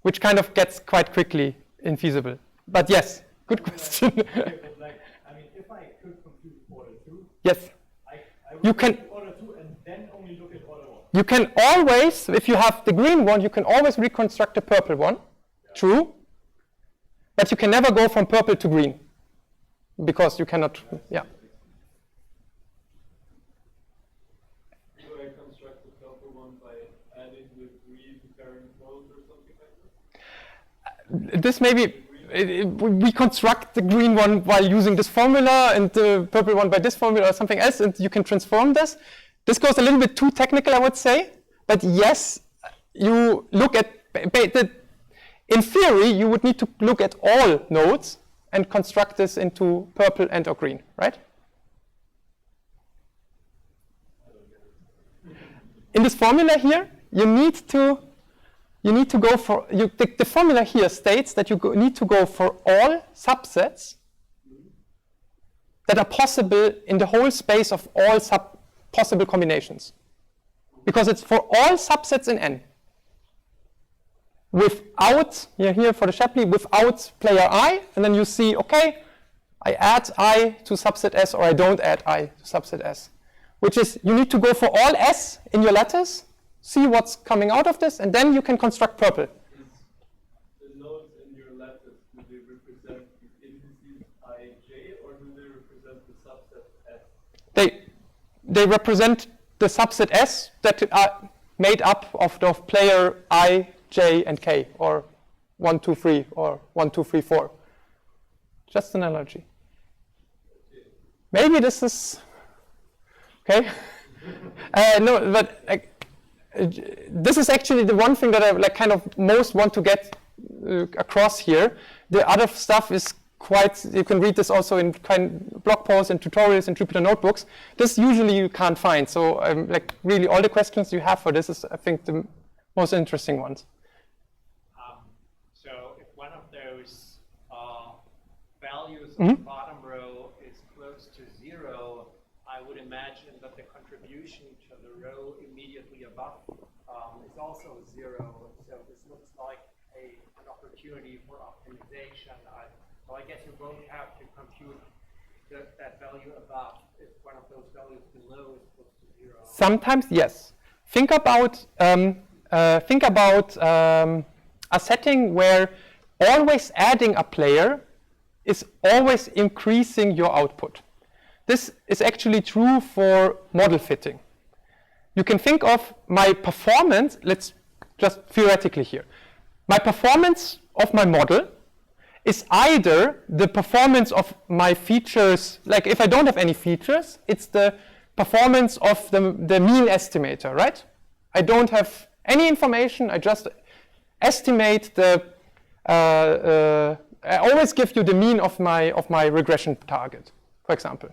S1: which kind of gets quite quickly infeasible. But yes, good question.
S5: Okay, but like, I mean, if I could compute order 2,
S1: Yes.
S5: I would
S1: You
S5: look
S1: can-
S5: at order 2 and then only look at order 1.
S1: You can always, if you have the green one, you can always reconstruct the purple one. True. But you can never go from purple to green. Because you cannot, yeah.
S3: Do I construct the purple one by adding the green parent node or something like that?
S1: This maybe, we construct the green one while using this formula and the purple one by this formula or something else, and you can transform this. This goes a little bit too technical, I would say. But yes, you look at, in theory, you would need to look at all nodes and construct this into purple and or green, right? In this formula here, you need to go for, the formula here states that you need to go for all subsets that are possible in the whole space of all possible combinations. Because it's for all subsets in N. Without, here for the Shapley, without player I, and then you see, okay, I add I to subset S or I don't add I to subset S. Which is, you need to go for all S in your lattice, see what's coming out of this, and then you can construct purple.
S3: The nodes in your lattice, do they represent the indices ij or do they represent the subset S?
S1: They represent the subset S that are made up of the player I, J, and K, or 1, 2, 3, or 1, 2, 3, 4. Just an analogy. Maybe this is okay. No, but this is actually the one thing that I kind of most want to get across here. The other stuff is quite, you can read this also in blog posts and tutorials and Jupyter notebooks. This usually you can't find. So really all the questions you have for this is, I think, the most interesting ones.
S6: So if one of those values on the bottom row is close to 0, I would imagine that the contribution to the row immediately above is also 0. So this looks like an opportunity for optimization. So I guess you both have to compute that value above if one of those values below is close to 0.
S1: Sometimes, yes. Think about a setting where always adding a player is always increasing your output. This is actually true for model fitting. You can think of my performance, let's just theoretically here. My performance of my model is either the performance of my features, like if I don't have any features, it's the performance of the mean estimator, right? I don't have any information, I just estimate the, I always give you the mean of my regression target, for example,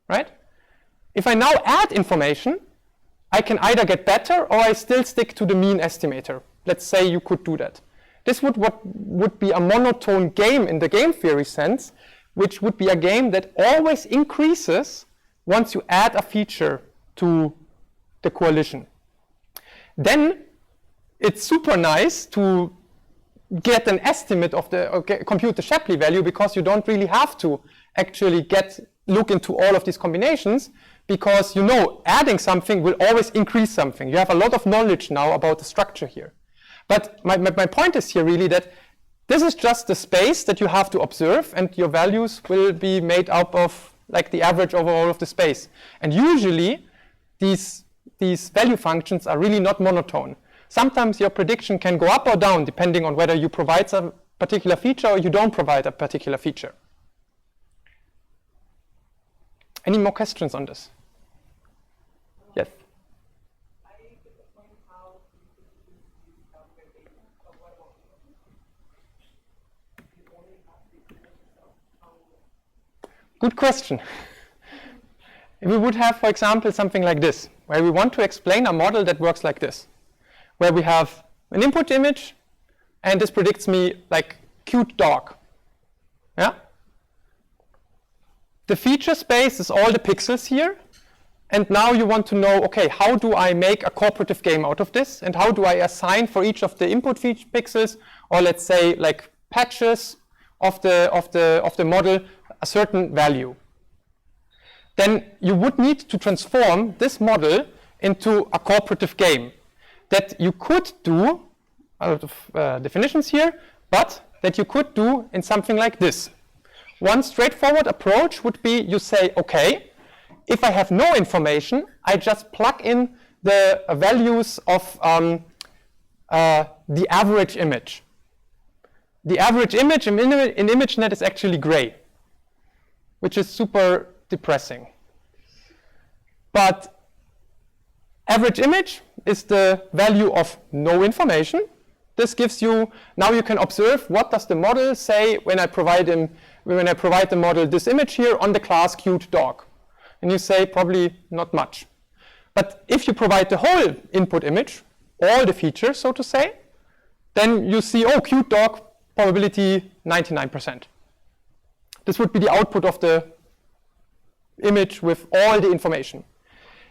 S1: right? If I now add information, I can either get better or I still stick to the mean estimator. Let's say you could do that. This would be a monotone game in the game theory sense, which would be a game that always increases once you add a feature to the coalition. Then it's super nice to get an estimate of the, compute the Shapley value, because you don't really have to actually look into all of these combinations, because you know adding something will always increase something. You have a lot of knowledge now about the structure here. But my point is here really that this is just the space that you have to observe, and your values will be made up of like the average over all of the space. And usually these value functions are really not monotone. Sometimes your prediction can go up or down depending on whether you provide a particular feature or you don't provide a particular feature. Any more questions on this? Yes. Good question. If we would have, for example, something like this, where we want to explain a model that works like this, where we have an input image, and this predicts me like cute dog. Yeah? The feature space is all the pixels here, and now you want to know, okay, how do I make a cooperative game out of this, and how do I assign for each of the input pixels, or let's say like patches of the model, a certain value. Then you would need to transform this model into a cooperative game that you could do out of definitions here, but that you could do in something like this. One straightforward approach would be you say, okay, if I have no information, I just plug in the values of the average image. The average image in ImageNet is actually gray, which is super depressing. But average image is the value of no information. This gives you, now you can observe what does the model say when I provide the model this image here on the class cute dog. And you say probably not much. But if you provide the whole input image, all the features, so to say, then you see, oh, cute dog, probability 99%. This would be the output of the image with all the information.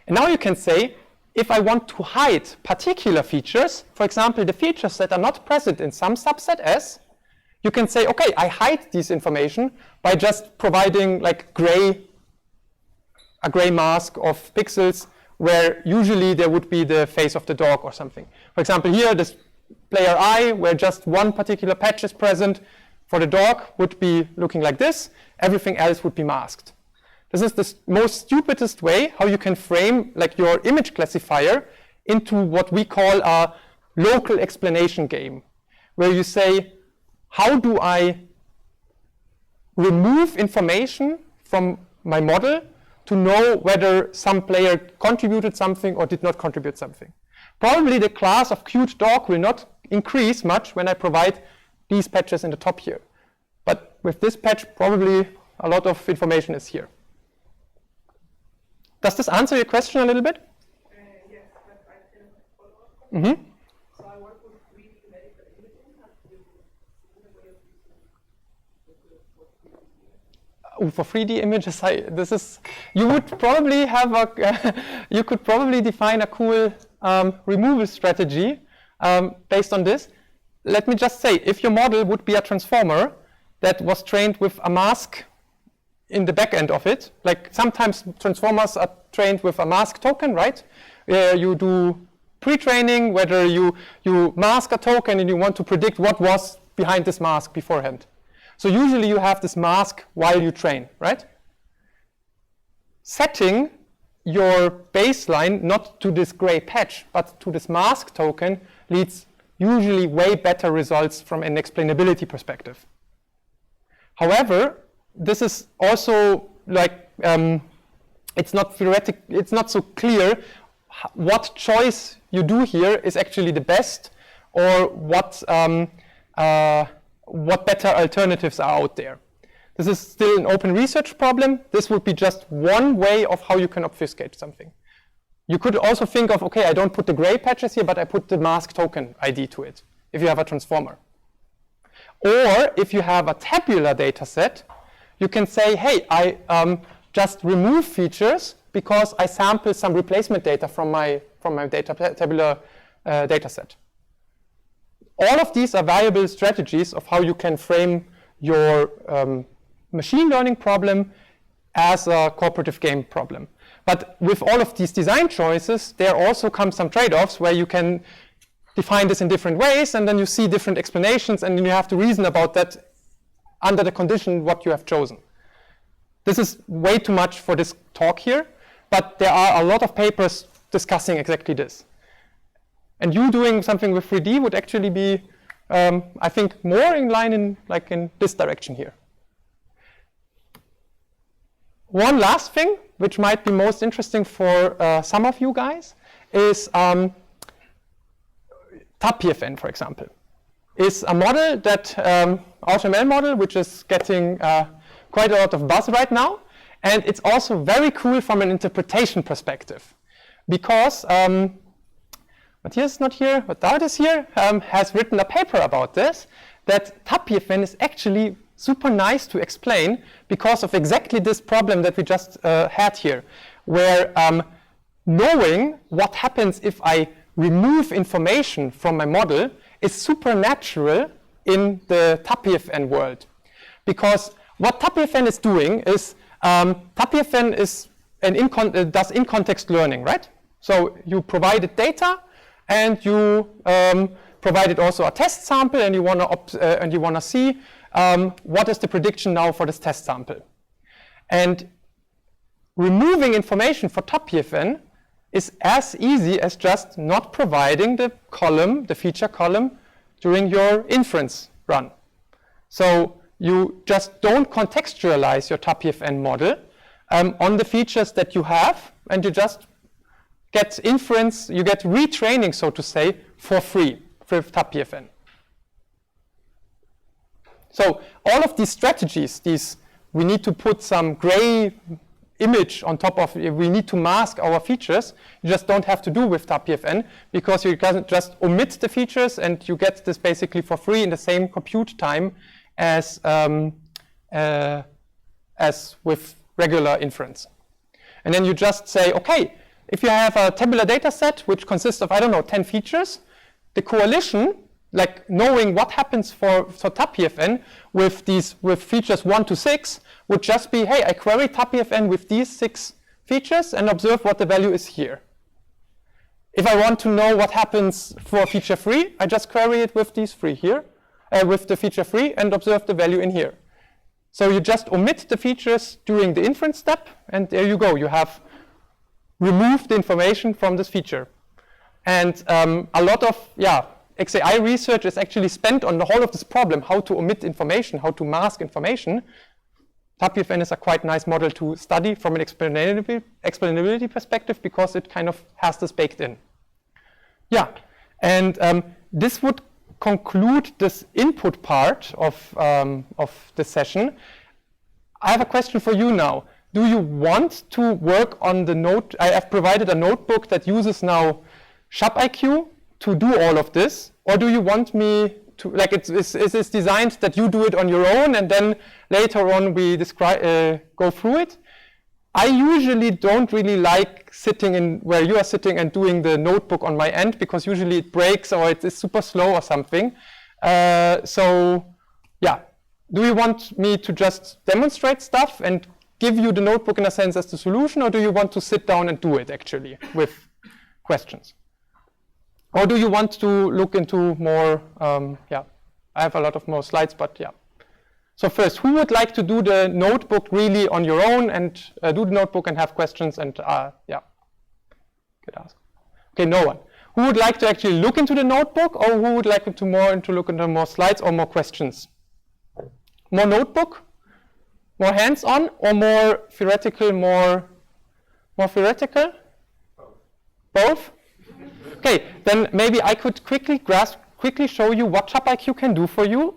S1: And now you can say, if I want to hide particular features, for example, the features that are not present in some subset S, you can say, okay, I hide this information by just providing like a gray mask of pixels where usually there would be the face of the dog or something. For example, here, this player I, where just one particular patch is present for the dog, would be looking like this. Everything else would be masked. This is the most stupidest way how you can frame like your image classifier into what we call a local explanation game, where you say, how do I remove information from my model to know whether some player contributed something or did not contribute something? Probably the class of cute dog will not increase much when I provide these patches in the top here. But with this patch, probably a lot of information is here. Does this answer your question a little bit?
S7: Yes, but I can follow up.
S1: Mm-hmm.
S7: So I work with 3D medical imaging. Have you seen a way of using
S1: For 3D images, you would probably have you could probably define a cool removal strategy based on this. Let me just say, if your model would be a transformer that was trained with a mask in the back end of it, like sometimes transformers are trained with a mask token, right? You do pre-training, whether you mask a token and you want to predict what was behind this mask beforehand. So usually you have this mask while you train, right? Setting your baseline not to this gray patch, but to this mask token leads usually way better results from an explainability perspective. However, this is also like, it's not theoretic, it's not so clear what choice you do here is actually the best, or what better alternatives are out there. This is still an open research problem. This would be just one way of how you can obfuscate something. You could also think of, okay, I don't put the gray patches here, but I put the mask token ID to it, if you have a transformer. Or if you have a tabular data set, you can say, hey, I just remove features because I sample some replacement data from my tabular data set. All of these are viable strategies of how you can frame your machine learning problem as a cooperative game problem. But with all of these design choices, there also come some trade-offs where you can define this in different ways, and then you see different explanations, and then you have to reason about that under the condition what you have chosen. This is way too much for this talk here, but there are a lot of papers discussing exactly this. And you doing something with 3D would actually be, I think, more in line in this direction here. One last thing, which might be most interesting for some of you guys, is TAPPFN, for example, is a model that, AutoML model, which is getting quite a lot of buzz right now. And it's also very cool from an interpretation perspective. Because Matthias is not here, but David is here, has written a paper about this, that TAPPFN is actually super nice to explain because of exactly this problem that we just had here, where knowing what happens if I remove information from my model is supernatural in the TAPPFN world. Because what TAPPFN is doing is, TAPPFN is does in-context learning, right? So you provided data, and you provided also a test sample, and you want to see what is the prediction now for this test sample. And removing information for TAPPFN is as easy as just not providing the column, the feature column, during your inference run. So you just don't contextualize your TAPPFN model on the features that you have, and you just get inference, you get retraining, so to say, for free with TAPPFN. So all of these strategies, we need to put some gray image on top of, we need to mask our features, you just don't have to do with TAPPFN, because you can just omit the features and you get this basically for free in the same compute time as with regular inference. And then you just say, okay, if you have a tabular data set which consists of, I don't know, 10 features, the coalition, like knowing what happens for TAPPFN with features 1 to 6, would just be, hey, I query TAPPFN with these 6 features and observe what the value is here. If I want to know what happens for feature 3, I just query it with these 3 here, with the feature 3, and observe the value in here. So you just omit the features during the inference step, and there you go. You have removed the information from this feature. And a lot of XAI research is actually spent on the whole of this problem, how to omit information, how to mask information. TAPPFN is a quite nice model to study from an explainability perspective because it kind of has this baked in. Yeah, and this would conclude this input part of the session. I have a question for you now. Do you want to work on the note? I have provided a notebook that uses now shapiq to do all of this, or do you want me to, like, it's designed that you do it on your own and then later on we go through it? I usually don't really like sitting in where you are sitting and doing the notebook on my end, because usually it breaks or it is super slow or something. So yeah, do you want me to just demonstrate stuff and give you the notebook in a sense as the solution, or do you want to sit down and do it actually with questions? Or do you want to look into more, I have a lot of more slides, but yeah. So first, who would like to do the notebook really on your own and do the notebook and have questions and good ask. Okay, no one. Who would like to actually look into the notebook, or who would like to look into more slides or more questions? More notebook? More hands-on, or more theoretical, more theoretical? Both? Okay, then maybe I could quickly grasp quickly show you what shapiq can do for you,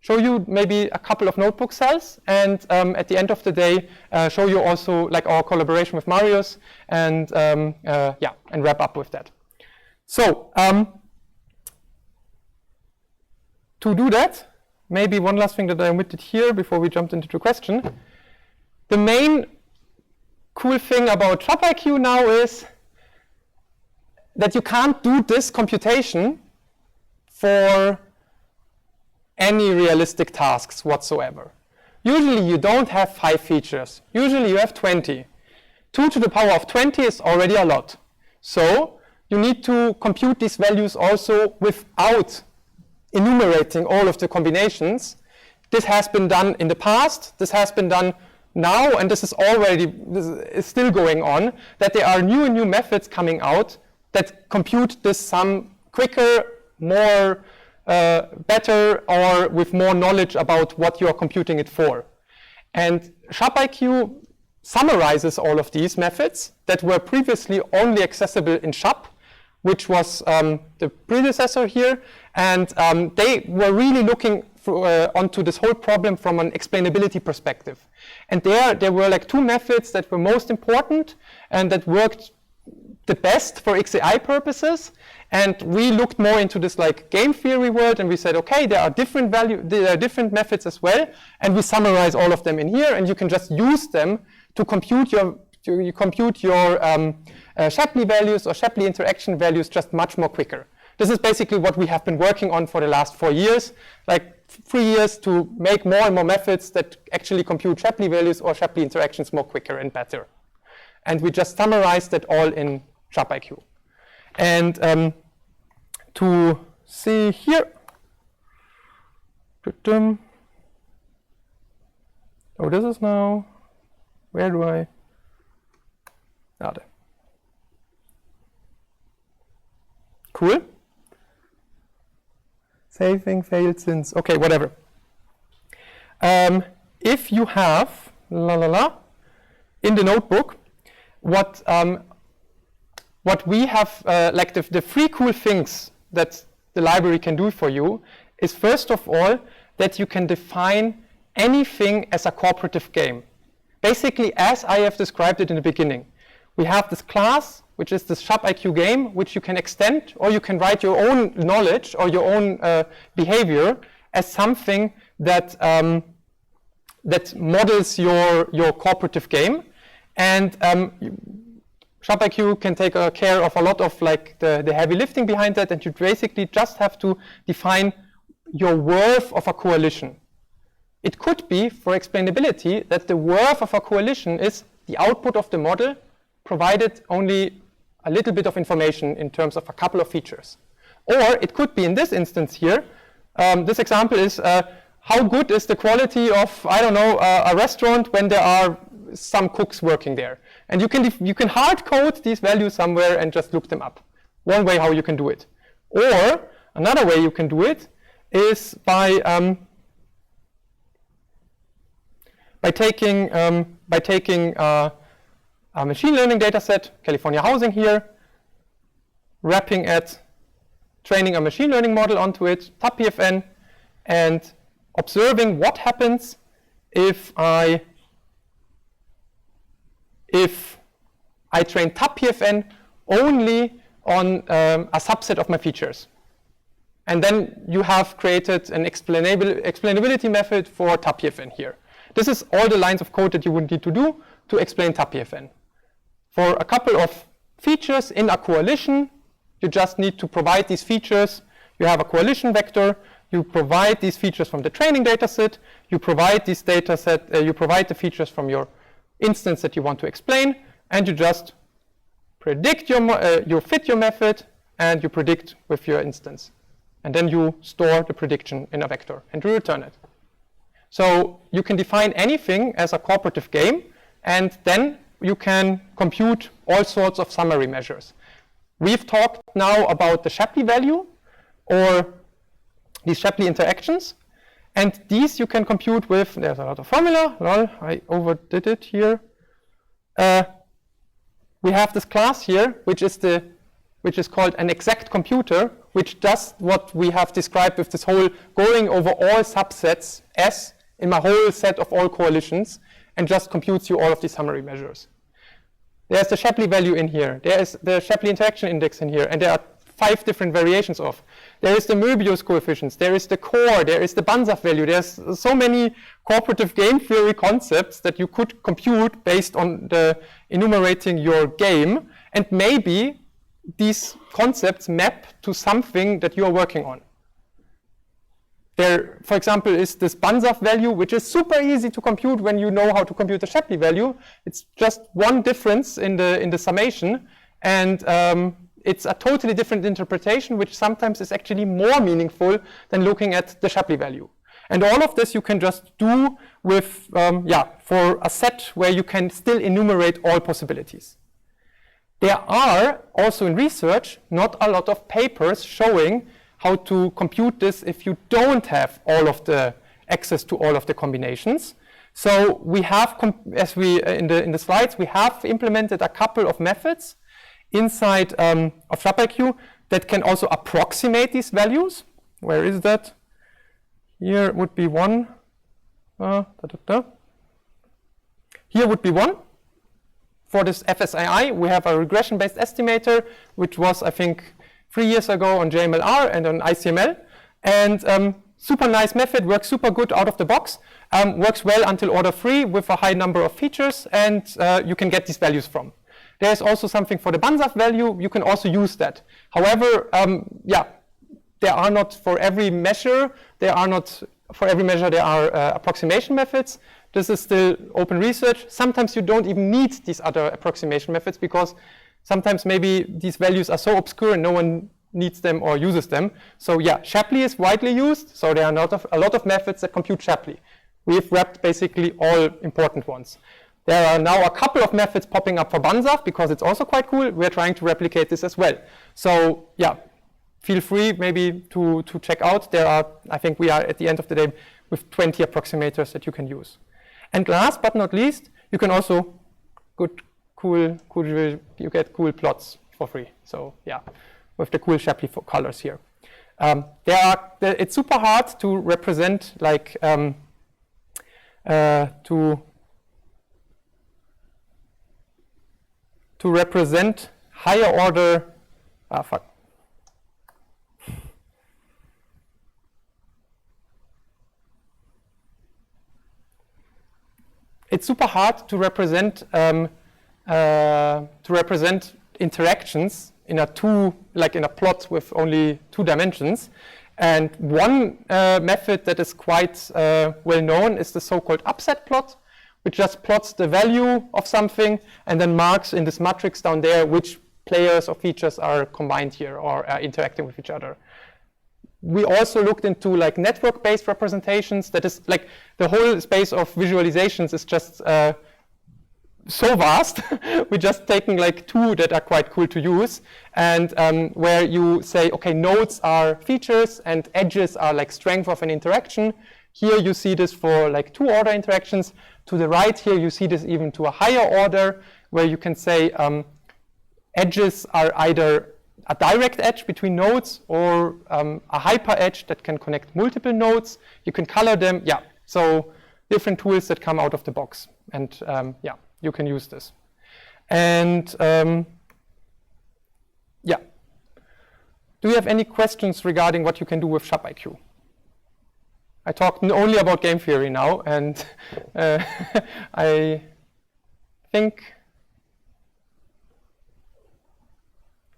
S1: show you maybe a couple of notebook cells, and at the end of the day, show you also like our collaboration with Marius, and yeah, and wrap up with that. So to do that, maybe one last thing that I omitted here before we jumped into the question. The main cool thing about shapiq now is that you can't do this computation for any realistic tasks whatsoever. Usually you don't have 5 features. Usually you have 20. 2 to the power of 20 is already a lot. So you need to compute these values also without enumerating all of the combinations. This has been done in the past, this has been done now, and this is still going on, that there are new and new methods coming out that compute this sum quicker, more better, or with more knowledge about what you are computing it for. And shapiq summarizes all of these methods that were previously only accessible in Shap, which was the predecessor here, and they were really looking onto this whole problem from an explainability perspective. And there were like 2 methods that were most important and that worked the best for XAI purposes. And we looked more into this like game theory world, and we said, okay, there are different methods as well, and we summarize all of them in here, and you can just use them to compute your Shapley values or Shapley interaction values just much more quicker. This is basically what we have been working on for the last 4 years, like 3 years, to make more and more methods that actually compute Shapley values or Shapley interactions more quicker and better. And we just summarized that all in shapiq. And to see here, oh, this is now, where do I, there. Cool. Saving failed since, okay, whatever. If you have, in the notebook, what we have, like the 3 cool things that the library can do for you is, first of all, that you can define anything as a cooperative game. Basically, as I have described it in the beginning. We have this class, which is this shapiq game, which you can extend, or you can write your own knowledge or your own behavior as something that that models your cooperative game. And shapiq can take care of a lot of like the heavy lifting behind that, and you basically just have to define your worth of a coalition. It could be, for explainability, that the worth of a coalition is the output of the model, provided only a little bit of information in terms of a couple of features. Or it could be, in this instance here, this example is how good is the quality of, I don't know, a restaurant when there are some cooks working there. And you can hard code these values somewhere and just look them up. One way how you can do it. Or another way you can do it is by taking a machine learning data set, California housing here, training a machine learning model onto it, TabPFN, and observing what happens if I train TabPFN only on a subset of my features. And then you have created an explainability method for TabPFN here. This is all the lines of code that you would need to do to explain TabPFN. For a couple of features in a coalition, you just need to provide these features. You have a coalition vector. You provide these features from the training data set. You provide this data set. You provide the features from your instance that you want to explain, and you just predict you fit your method, and you predict with your instance. And then you store the prediction in a vector, and you return it. So you can define anything as a cooperative game, and then you can compute all sorts of summary measures. We've talked now about the Shapley value, or these Shapley interactions, and these you can compute with, there's a lot of formula, lol, I overdid it here. We have this class here, which is called an exact computer which does what we have described with this whole going over all subsets S in my whole set of all coalitions and just computes you all of these summary measures. There's the Shapley value in here. There is the Shapley interaction index in here, and there are 5 different variations of. There is the Möbius coefficients, there is the core, there is the Banzhaf value. There's so many cooperative game theory concepts that you could compute based on the enumerating your game, and maybe these concepts map to something that you are working on. There, for example, is this Banzhaf value, which is super easy to compute when you know how to compute the Shapley value. It's just one difference in the summation, and it's a totally different interpretation, which sometimes is actually more meaningful than looking at the Shapley value. And all of this you can just do with, for a set where you can still enumerate all possibilities. There are also in research not a lot of papers showing how to compute this if you don't have all of the access to all of the combinations. So we have, as we in the slides, we have implemented a couple of methods inside of shapiq that can also approximate these values. Where is that? Here would be one. Here would be one. For this FSAI, we have a regression-based estimator, which was, I think, 3 years ago on JMLR and on ICML. And super nice method, works super good out of the box, works well until order 3 with a high number of features, and you can get these values from. There's also something for the Banzhaf value. You can also use that. However, there are not for every measure, there are approximation methods. This is still open research. Sometimes you don't even need these other approximation methods because sometimes maybe these values are so obscure and no one needs them or uses them. So yeah, Shapley is widely used. So there are a lot of methods that compute Shapley. We've wrapped basically all important ones. There are now a couple of methods popping up for Banzhaf because it's also quite cool. We're trying to replicate this as well. So yeah, feel free maybe to check out. There are, I think we are at the end of the day with 20 approximators that you can use. And last but not least, you can also you get cool plots for free. So yeah, with the cool Shapley colors here. It's super hard to represent like to represent higher order. It's super hard to represent interactions in a plot with only 2 dimensions. And one method that is quite well known is the so-called upset plot, which just plots the value of something and then marks in this matrix down there which players or features are combined here or are interacting with each other. We also looked into like network-based representations. That is like the whole space of visualizations is just so vast. We're just taking like 2 that are quite cool to use, and where you say, okay, nodes are features and edges are like strength of an interaction. Here you see this for like 2-order interactions. To the right here you see this even to a higher order, where you can say edges are either a direct edge between nodes or a hyper edge that can connect multiple nodes. You can color them. Yeah, so different tools that come out of the box. And yeah, you can use this. And yeah, do you have any questions regarding what you can do with shapiq? I talked only about game theory now, and I think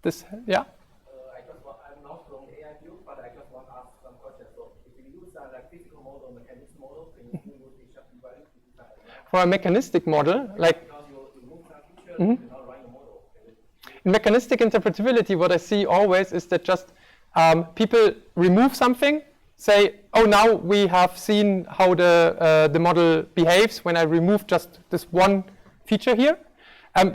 S1: this, yeah?
S7: I'm not from AI field, but I just want to ask some questions. So if you use like physical model, mechanistic model, can you use the Shapley value to design?
S1: For a mechanistic model, like
S7: because you remove some feature, you cannot run the model.
S1: in mechanistic interpretability, what I see always is that just people remove something, say, oh, now we have seen how the model behaves when I remove just this one feature here.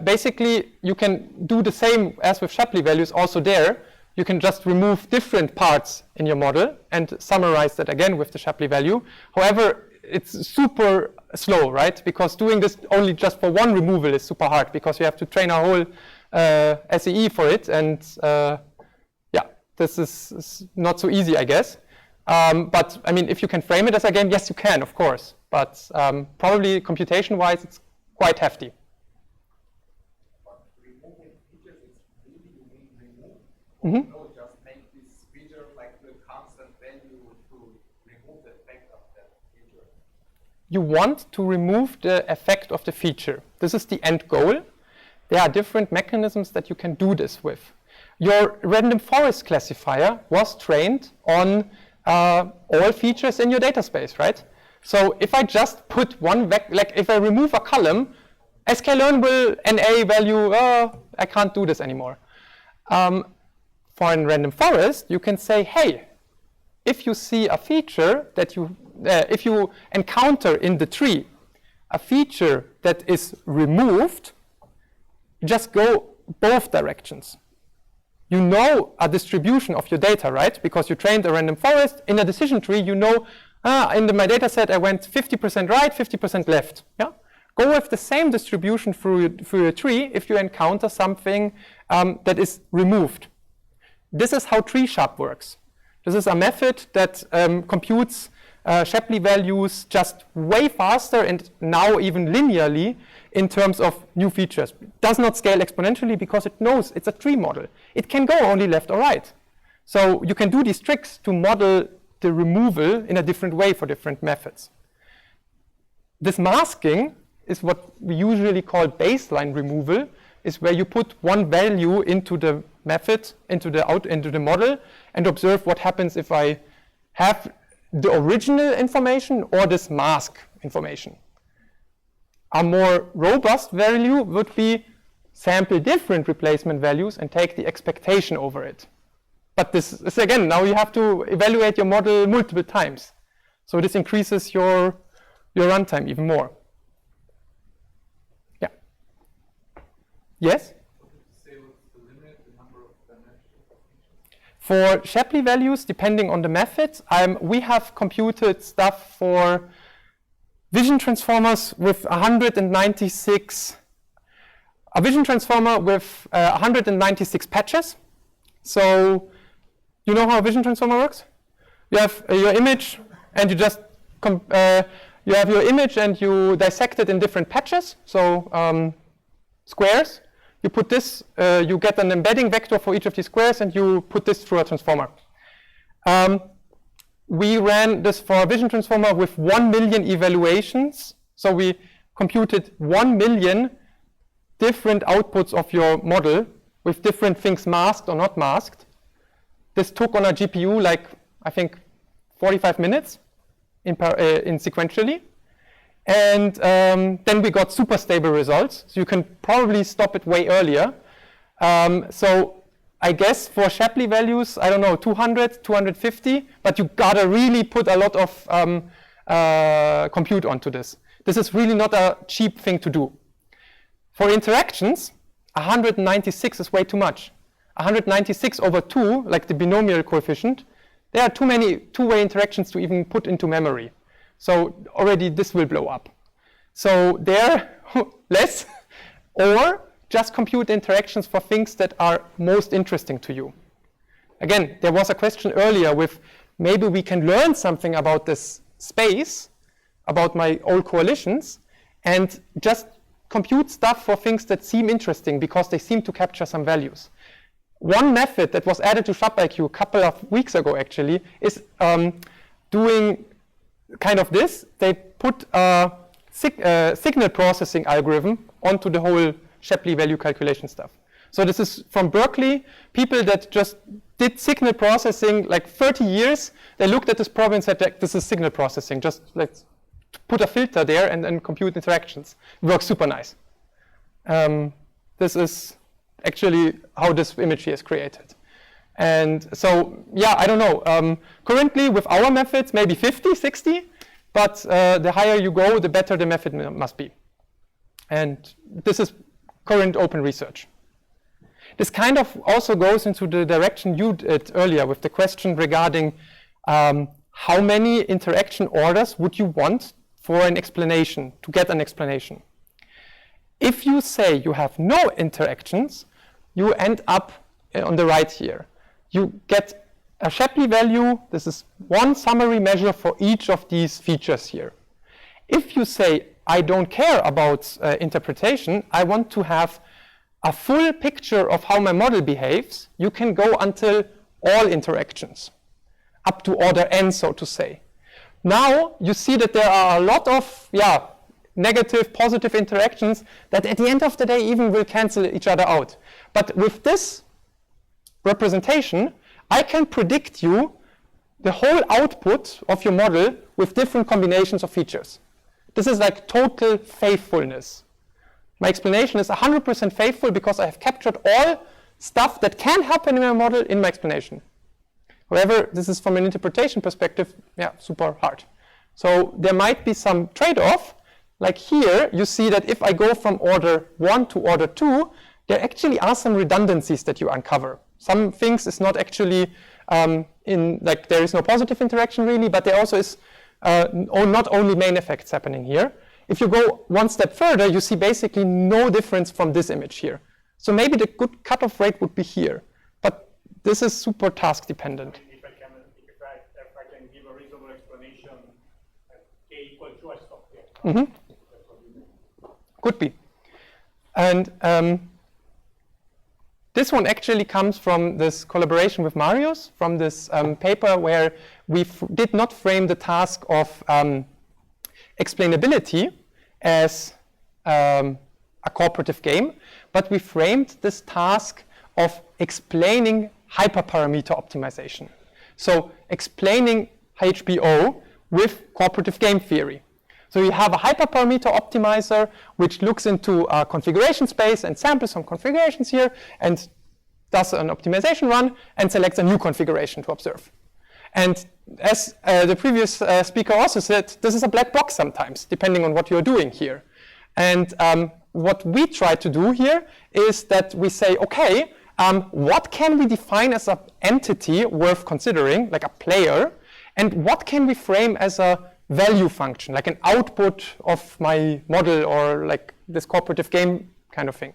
S1: Basically, you can do the same as with Shapley values also there. You can just remove different parts in your model and summarize that again with the Shapley value. However, it's super slow, right? Because doing this only just for one removal is super hard because you have to train a whole SEE for it. And yeah, This is not so easy, I guess. But I mean, if you can frame it as a game, yes, you can, of course. But probably computation-wise, it's quite hefty.
S7: But removing features is really you mean remove?
S1: Mm-hmm.
S7: No, just make this feature like a constant value to remove the effect of that feature.
S1: You want to remove the effect of the feature. This is the end goal. There are different mechanisms that you can do this with. Your random forest classifier was trained on all features in your data space, right? So if I just put one, like if I remove a column, sklearn will NA value, I can't do this anymore. For a random forest, you can say, hey, if you see a feature that if you encounter in the tree a feature that is removed, just go both directions. You know a distribution of your data, right? Because you trained a random forest. In a decision tree, you know, in my data set, I went 50% right, 50% left. Yeah? Go with the same distribution through your tree if you encounter something that is removed. This is how tree sharp works. This is a method that computes Shapley values just way faster and now even linearly in terms of new features. It does not scale exponentially because it knows it's a tree model. It can go only left or right. So you can do these tricks to model the removal in a different way for different methods. This masking is what we usually call baseline removal, is where you put one value into the method, into the model, and observe what happens if I have the original information or this mask information. A more robust value would be sample different replacement values and take the expectation over it. But this is, again, now you have to evaluate your model multiple times. So this increases your runtime even more. Yeah. Yes? For Shapley values, depending on the method, we have computed stuff for vision transformers with 196, a vision transformer with 196 patches. So you know how a vision transformer works? You have your image, and you just you have your image, and you dissect it in different patches. So squares. You put this, you get an embedding vector for each of these squares, and you put this through a transformer. We ran this for a vision transformer with 1 million evaluations. So we computed 1 million different outputs of your model with different things masked or not masked. This took on a GPU like, I think, 45 minutes in sequentially. And then we got super stable results. So you can probably stop it way earlier. So I guess for Shapley values, I don't know, 200, 250, but you gotta really put a lot of compute onto this. This is really not a cheap thing to do. For interactions, 196 is way too much. 196 over 2, like the binomial coefficient, there are too many two-way interactions to even put into memory. So already this will blow up. So there, less, or just compute interactions for things that are most interesting to you. Again, there was a question earlier with maybe we can learn something about this space, about my old coalitions, and just compute stuff for things that seem interesting because they seem to capture some values. One method that was added to shapiq a couple of weeks ago actually is doing kind of this. They put a signal processing algorithm onto the whole Shapley value calculation stuff. So this is from Berkeley, people that just did signal processing like 30 years. They looked at this problem and said, this is signal processing. Just let's put a filter there and compute interactions. It works super nice. This is actually how this image here is created. And so, yeah, I don't know. Currently, with our methods, maybe 50, 60. But the higher you go, the better the method must be. And this is current open research. This kind of also goes into the direction you did earlier with the question regarding how many interaction orders would you want for an explanation, to get an explanation. If you say you have no interactions, you end up on the right here. you get a Shapley value. This is one summary measure for each of these features here. If you say, I don't care about interpretation, I want to have a full picture of how my model behaves, you can go until all interactions, up to order n, so to say. Now you see that there are a lot of negative, positive interactions that at the end of the day even will cancel each other out. But with this representation, I can predict you the whole output of your model with different combinations of features. This is like total faithfulness. My explanation is 100% faithful because I have captured all stuff that can happen in my model in my explanation. However, this is from an interpretation perspective, super hard. So there might be some trade-off. Like here, you see that if I go from order 1 to order 2, there actually are some redundancies that you uncover. Some things is not actually there is no positive interaction really, but there also is not only main effects happening here. If you go one step further, you see basically no difference from this image here. So maybe the good cutoff rate would be here, but this is super task dependent.
S2: If I can give a reasonable explanation, k equal to, I stop there.
S1: Mm-hmm. Could be. And this one actually comes from this collaboration with Marius, from this paper where we did not frame the task of explainability as a cooperative game, but we framed this task of explaining hyperparameter optimization. So explaining HBO with cooperative game theory. So you have a hyperparameter optimizer which looks into a configuration space and samples some configurations here and does an optimization run and selects a new configuration to observe. And as the previous speaker also said, this is a black box sometimes, depending on what you're doing here. And what we try to do here is that we say, okay, what can we define as an entity worth considering, like a player, and what can we frame as a value function, like an output of my model or like this cooperative game kind of thing.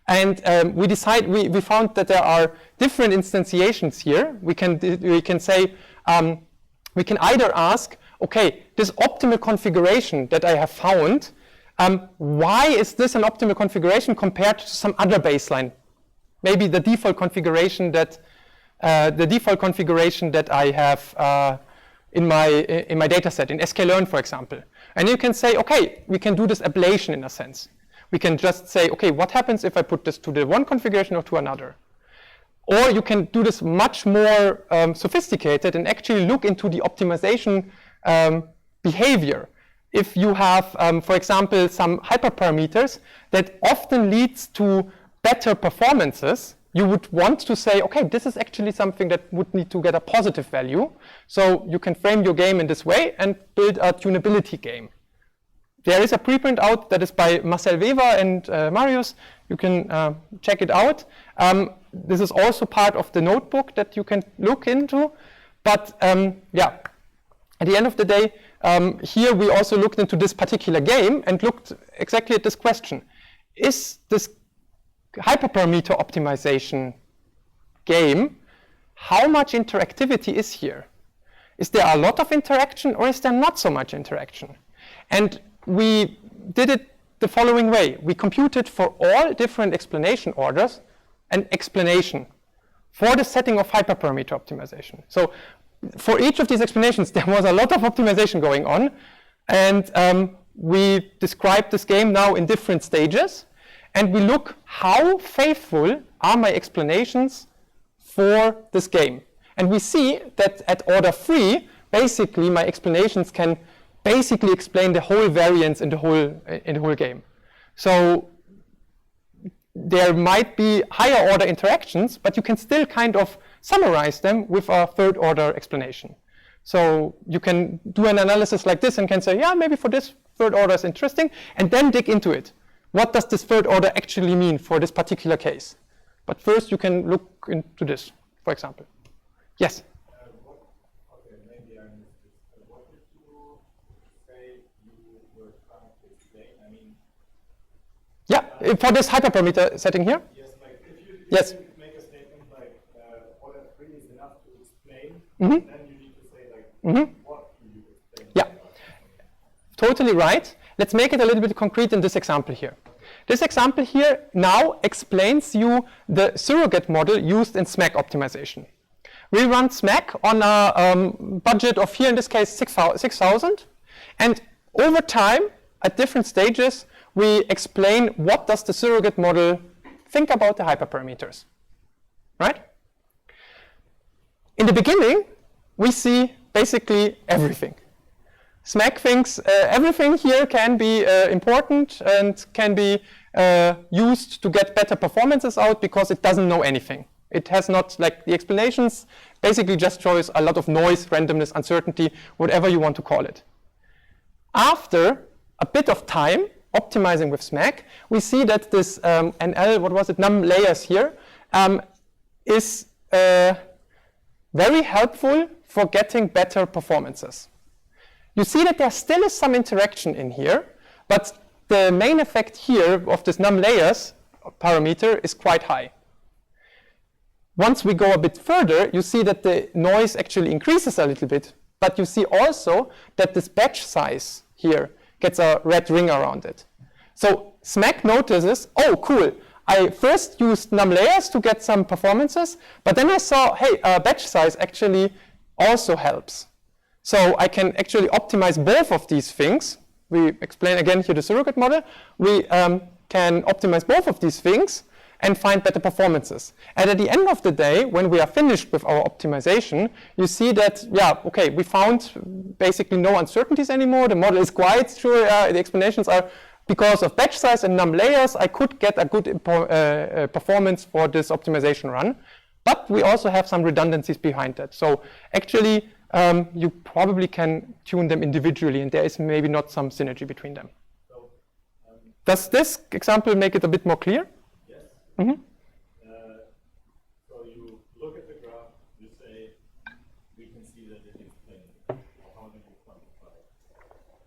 S1: And we found that there are different instantiations here. We can say, we can either ask, okay, this optimal configuration that I have found, why is this an optimal configuration compared to some other baseline? Maybe the default configuration that I have in my data set, in sklearn, for example. And you can say, okay, we can do this ablation in a sense. We can just say, okay, what happens if I put this to the one configuration or to another? Or you can do this much more sophisticated and actually look into the optimization behavior. If you have, for example, some hyperparameters that often leads to better performances, you would want to say, okay, this is actually something that would need to get a positive value. So you can frame your game in this way and build a tunability game. There is a preprint out that is by Marcel Weber and Marius. You can check it out. This is also part of the notebook that you can look into. But yeah, at the end of the day, here we also looked into this particular game and looked exactly at this question. Is this hyperparameter optimization game, how much interactivity is here? Is there a lot of interaction or is there not so much interaction? And we did it the following way. We computed for all different explanation orders an explanation for the setting of hyperparameter optimization. So for each of these explanations, there was a lot of optimization going on. And we described this game now in different stages. And we look how faithful are my explanations for this game. And we see that at order 3, basically my explanations can basically explain the whole variance in the whole game. So there might be higher order interactions, but you can still kind of summarize them with a third order explanation. So you can do an analysis like this and can say, yeah, maybe for this third order is interesting, and then dig into it. What does this third order actually mean for this particular case? But first you can look into this, for example. Yes?
S5: Okay, maybe I missed this. What did you say you were trying to explain? I mean...
S1: Yeah, for this hyperparameter setting here?
S5: Yes, like if you
S1: yes.
S5: make a statement like order 3 explain,
S1: Mhm.
S5: then you need to say like
S1: Mhm.
S5: what you explain.
S1: Yeah, totally right. Let's make it a little bit concrete in this example here. This example here now explains you the surrogate model used in SMAC optimization. We run SMAC on a budget of, here in this case, 6,000. And over time, at different stages, we explain what does the surrogate model think about the hyperparameters, right? In the beginning, we see basically everything. SMAC thinks everything here can be important and can be used to get better performances out because it doesn't know anything. It has not, like the explanations basically just shows a lot of noise, randomness, uncertainty, whatever you want to call it. After a bit of time optimizing with SMAC, we see that this NL, what was it, num layers here, is very helpful for getting better performances. You see that there still is some interaction in here, but the main effect here of this num layers parameter is quite high. Once we go a bit further, you see that the noise actually increases a little bit, but you see also that this batch size here gets a red ring around it. So SMAC notices, oh, cool, I first used num layers to get some performances, but then I saw, hey, batch size actually also helps. So I can actually optimize both of these things. We explain again here the surrogate model. We can optimize both of these things and find better performances. And at the end of the day, when we are finished with our optimization, you see that, yeah, okay, we found basically no uncertainties anymore. The model is quite sure. The explanations are because of batch size and num layers, I could get a good performance for this optimization run. But we also have some redundancies behind that. So actually, you probably can tune them individually, and there is maybe not some synergy between them.
S5: So,
S1: does this example make it a bit more clear?
S5: yes.
S1: Mm-hmm.
S5: So you look at the graph, you say, we can see that it is explained. How do you quantify it?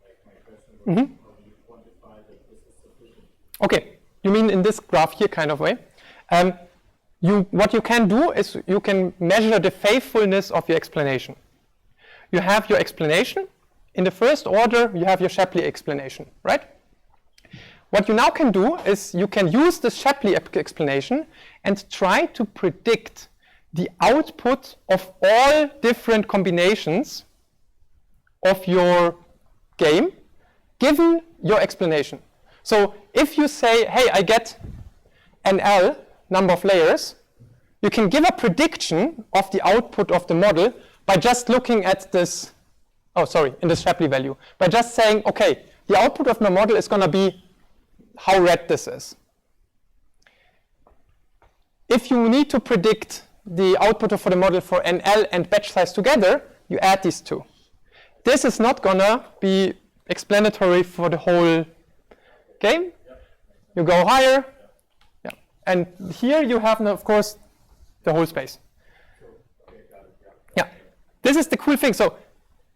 S5: Like my question was, how do you quantify that this is sufficient?
S1: Okay, you mean in this graph here kind of way? What you can do is you can measure the faithfulness of your explanation. You have your explanation. In the first order, you have your Shapley explanation, right? What you now can do is you can use the Shapley explanation and try to predict the output of all different combinations of your game given your explanation. So if you say, hey, I get an L, number of layers, you can give a prediction of the output of the model by just looking at this, in the Shapley value, by just saying, okay, the output of my model is going to be how red this is. If you need to predict the output for the model for NL and batch size together, you add these two. This is not going to be explanatory for the whole game. You go higher. Yeah. And here you have, of course, the whole space. Yeah. This is the cool thing. So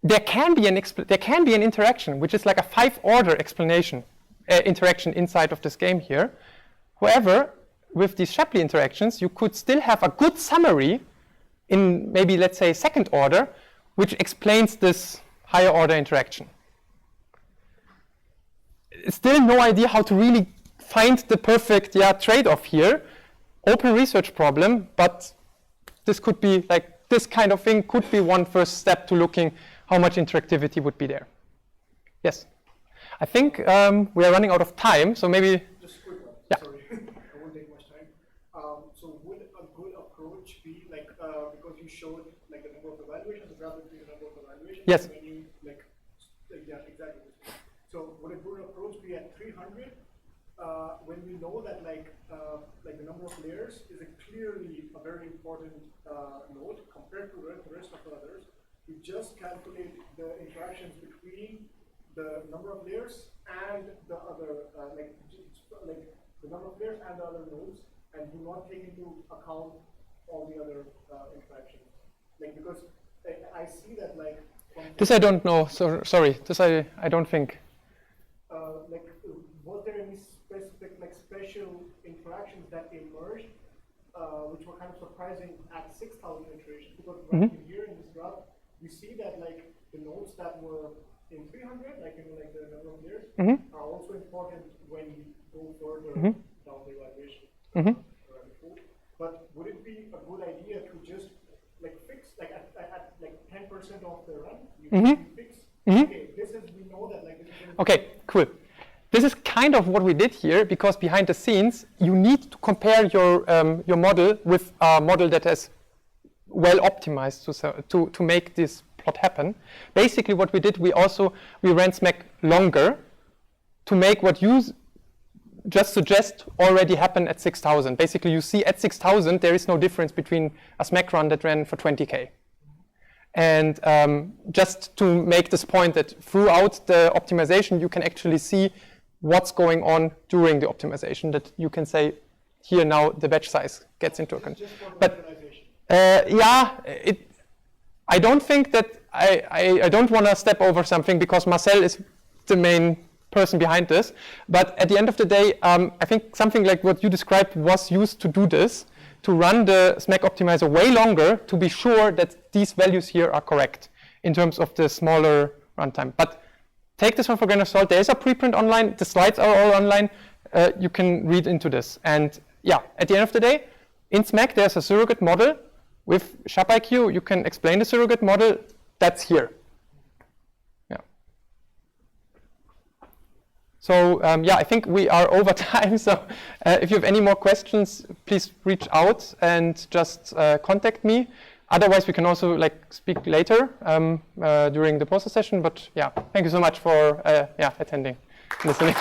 S1: there can be an interaction, which is like a 5-order interaction inside of this game here. However, with these Shapley interactions, you could still have a good summary in maybe, let's say, 2nd order, which explains this higher order interaction. Still no idea how to really find the perfect trade-off here. Open research problem, but this could be like this kind of thing could be one first step to looking how much interactivity would be there. Yes. I think we are running out of time, so maybe.
S8: Just a quick one.
S1: Yeah.
S8: Sorry, I won't take much time. So would a good approach be like because you showed like the number of evaluations, the graph between the number of evaluations.
S1: Yes.
S8: When you yeah, exactly. So would a good approach be at 300 when we know that like the number of layers is clearly a very important node compared to the rest of the others? You just calculate the interactions between the number of layers and the other, like the number of layers and the other nodes, and do not take into account all the other interactions. Like because I see that like.
S1: This I don't know. So sorry. This I don't think.
S8: Like, was there any specific like special interactions that emerged, which were kind of surprising at 6,000 iterations? Because right here in we see that like the nodes that were in 300, like the number of layers, are also important when we go further down the evaluation. But would it be a good idea to just like fix like at like 10% of the run, you fix? Okay, this is we know that like this is
S1: okay, cool. This is kind of what we did here, because behind the scenes you need to compare your model with a model that is well optimized to make this plot happen. Basically, what we did, we ran SMAC longer to make what you just suggest already happen at 6,000. Basically, you see at 6,000 there is no difference between a SMAC run that ran for 20K. And just to make this point that throughout the optimization, you can actually see what's going on during the optimization, that you can say, here now the batch size gets into account. But yeah, I don't think that, I don't want to step over something because Marcel is the main person behind this. But at the end of the day, I think something like what you described was used to do this, to run the SMAC optimizer way longer to be sure that these values here are correct in terms of the smaller runtime. But take this one for a grain of salt. There is a preprint online. The slides are all online. You can read into this. And yeah, at the end of the day, in SMAC, there's a surrogate model. With shapiq, you can explain the surrogate model. That's here. Yeah. So yeah, I think we are over time. So if you have any more questions, please reach out and just contact me. Otherwise, we can also speak later during the poster session. But yeah, thank you so much for attending, listening.